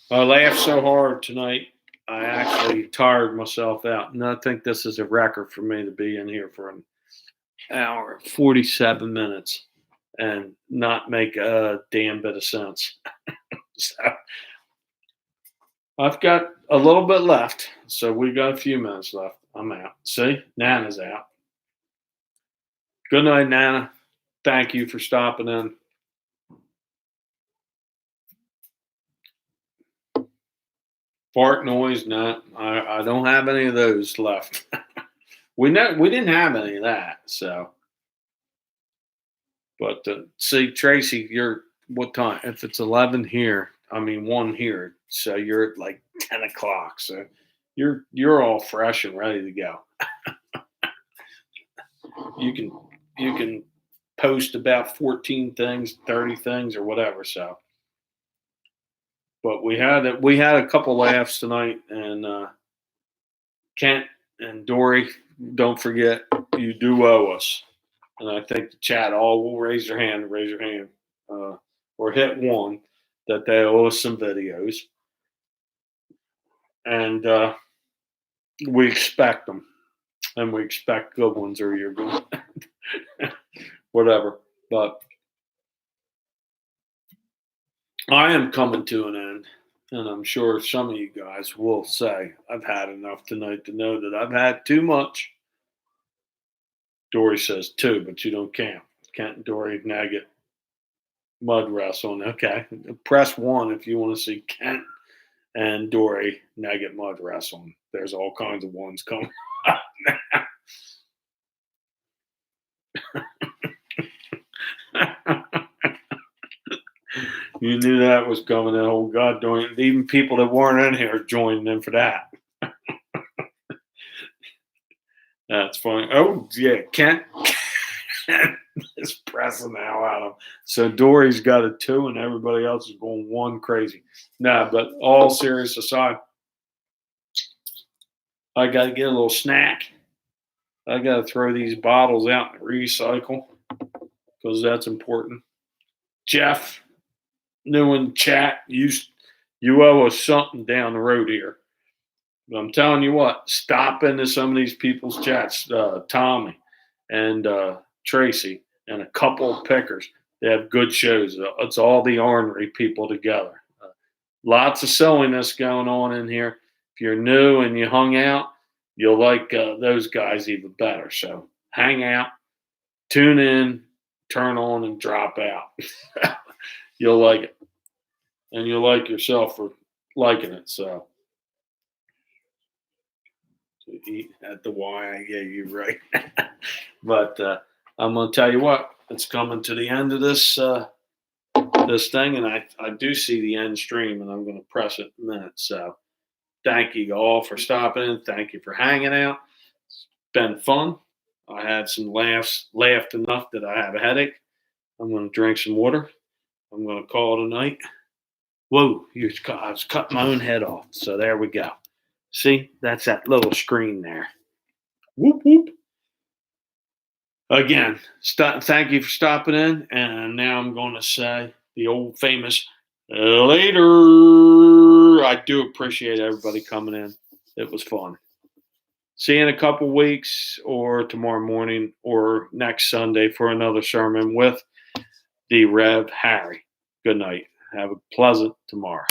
I laughed so hard tonight, I actually tired myself out. And I think this is a record for me to be in here for an hour, 47 minutes, and not make a damn bit of sense. So I've got a little bit left. So we got a few minutes left. I'm out. See, Nana's out. Good night, Nana. Thank you for stopping in. Fart noise, no, I don't have any of those left. we didn't have any of that. So, but see, Tracy, you're what time? If it's 11 here, I mean 1 here, so you're at like 10 o'clock. So you're all fresh and ready to go. You can post about 14 things, 30 things, or whatever. So, but we had a couple laughs tonight, and Kent and Dory, don't forget, you do owe us. And I think the chat all will raise your hand, or hit one that they owe us some videos, and we expect them, and we expect good ones, or you're good, whatever. But I am coming to an end, and I'm sure some of you guys will say I've had enough tonight to know that I've had too much. Dory says 2, but you don't count. Kent and Dory Nugget mud wrestling. Okay. Press 1 if you want to see Kent and Dory Nugget mud wrestling. There's all kinds of ones coming up now. You knew that was coming. That whole God doing it. Even people that weren't in here joined in for that. That's funny. Oh, yeah. Kent is pressing the hell out of him. So Dory's got a 2 and everybody else is going 1 crazy. Nah, but all serious aside, I got to get a little snack. I got to throw these bottles out and recycle because that's important. Jeff, new in chat, you owe us something down the road here. But I'm telling you what, stop into some of these people's chats. Tommy and Tracy and a couple of pickers. They have good shows. It's all the ornery people together. Lots of silliness going on in here. If you're new and you hung out, you'll like those guys even better. So hang out, tune in, turn on, and drop out. You'll like it. And you'll like yourself for liking it. So to eat at the Y, yeah, you're right. But I'm going to tell you what, it's coming to the end of this this thing, and I do see the end stream, and I'm going to press it in a minute. So thank you all for stopping in. Thank you for hanging out. It's been fun. I had some laughs, laughed enough that I have a headache. I'm going to drink some water. I'm going to call it a night. Whoa, I was cutting my own head off. So there we go. See, that's that little screen there. Whoop, whoop. Again, thank you for stopping in. And now I'm going to say the old famous later. I do appreciate everybody coming in. It was fun. See you in a couple weeks or tomorrow morning or next Sunday for another sermon with the Rev Harry. Good night. Have a pleasant tomorrow.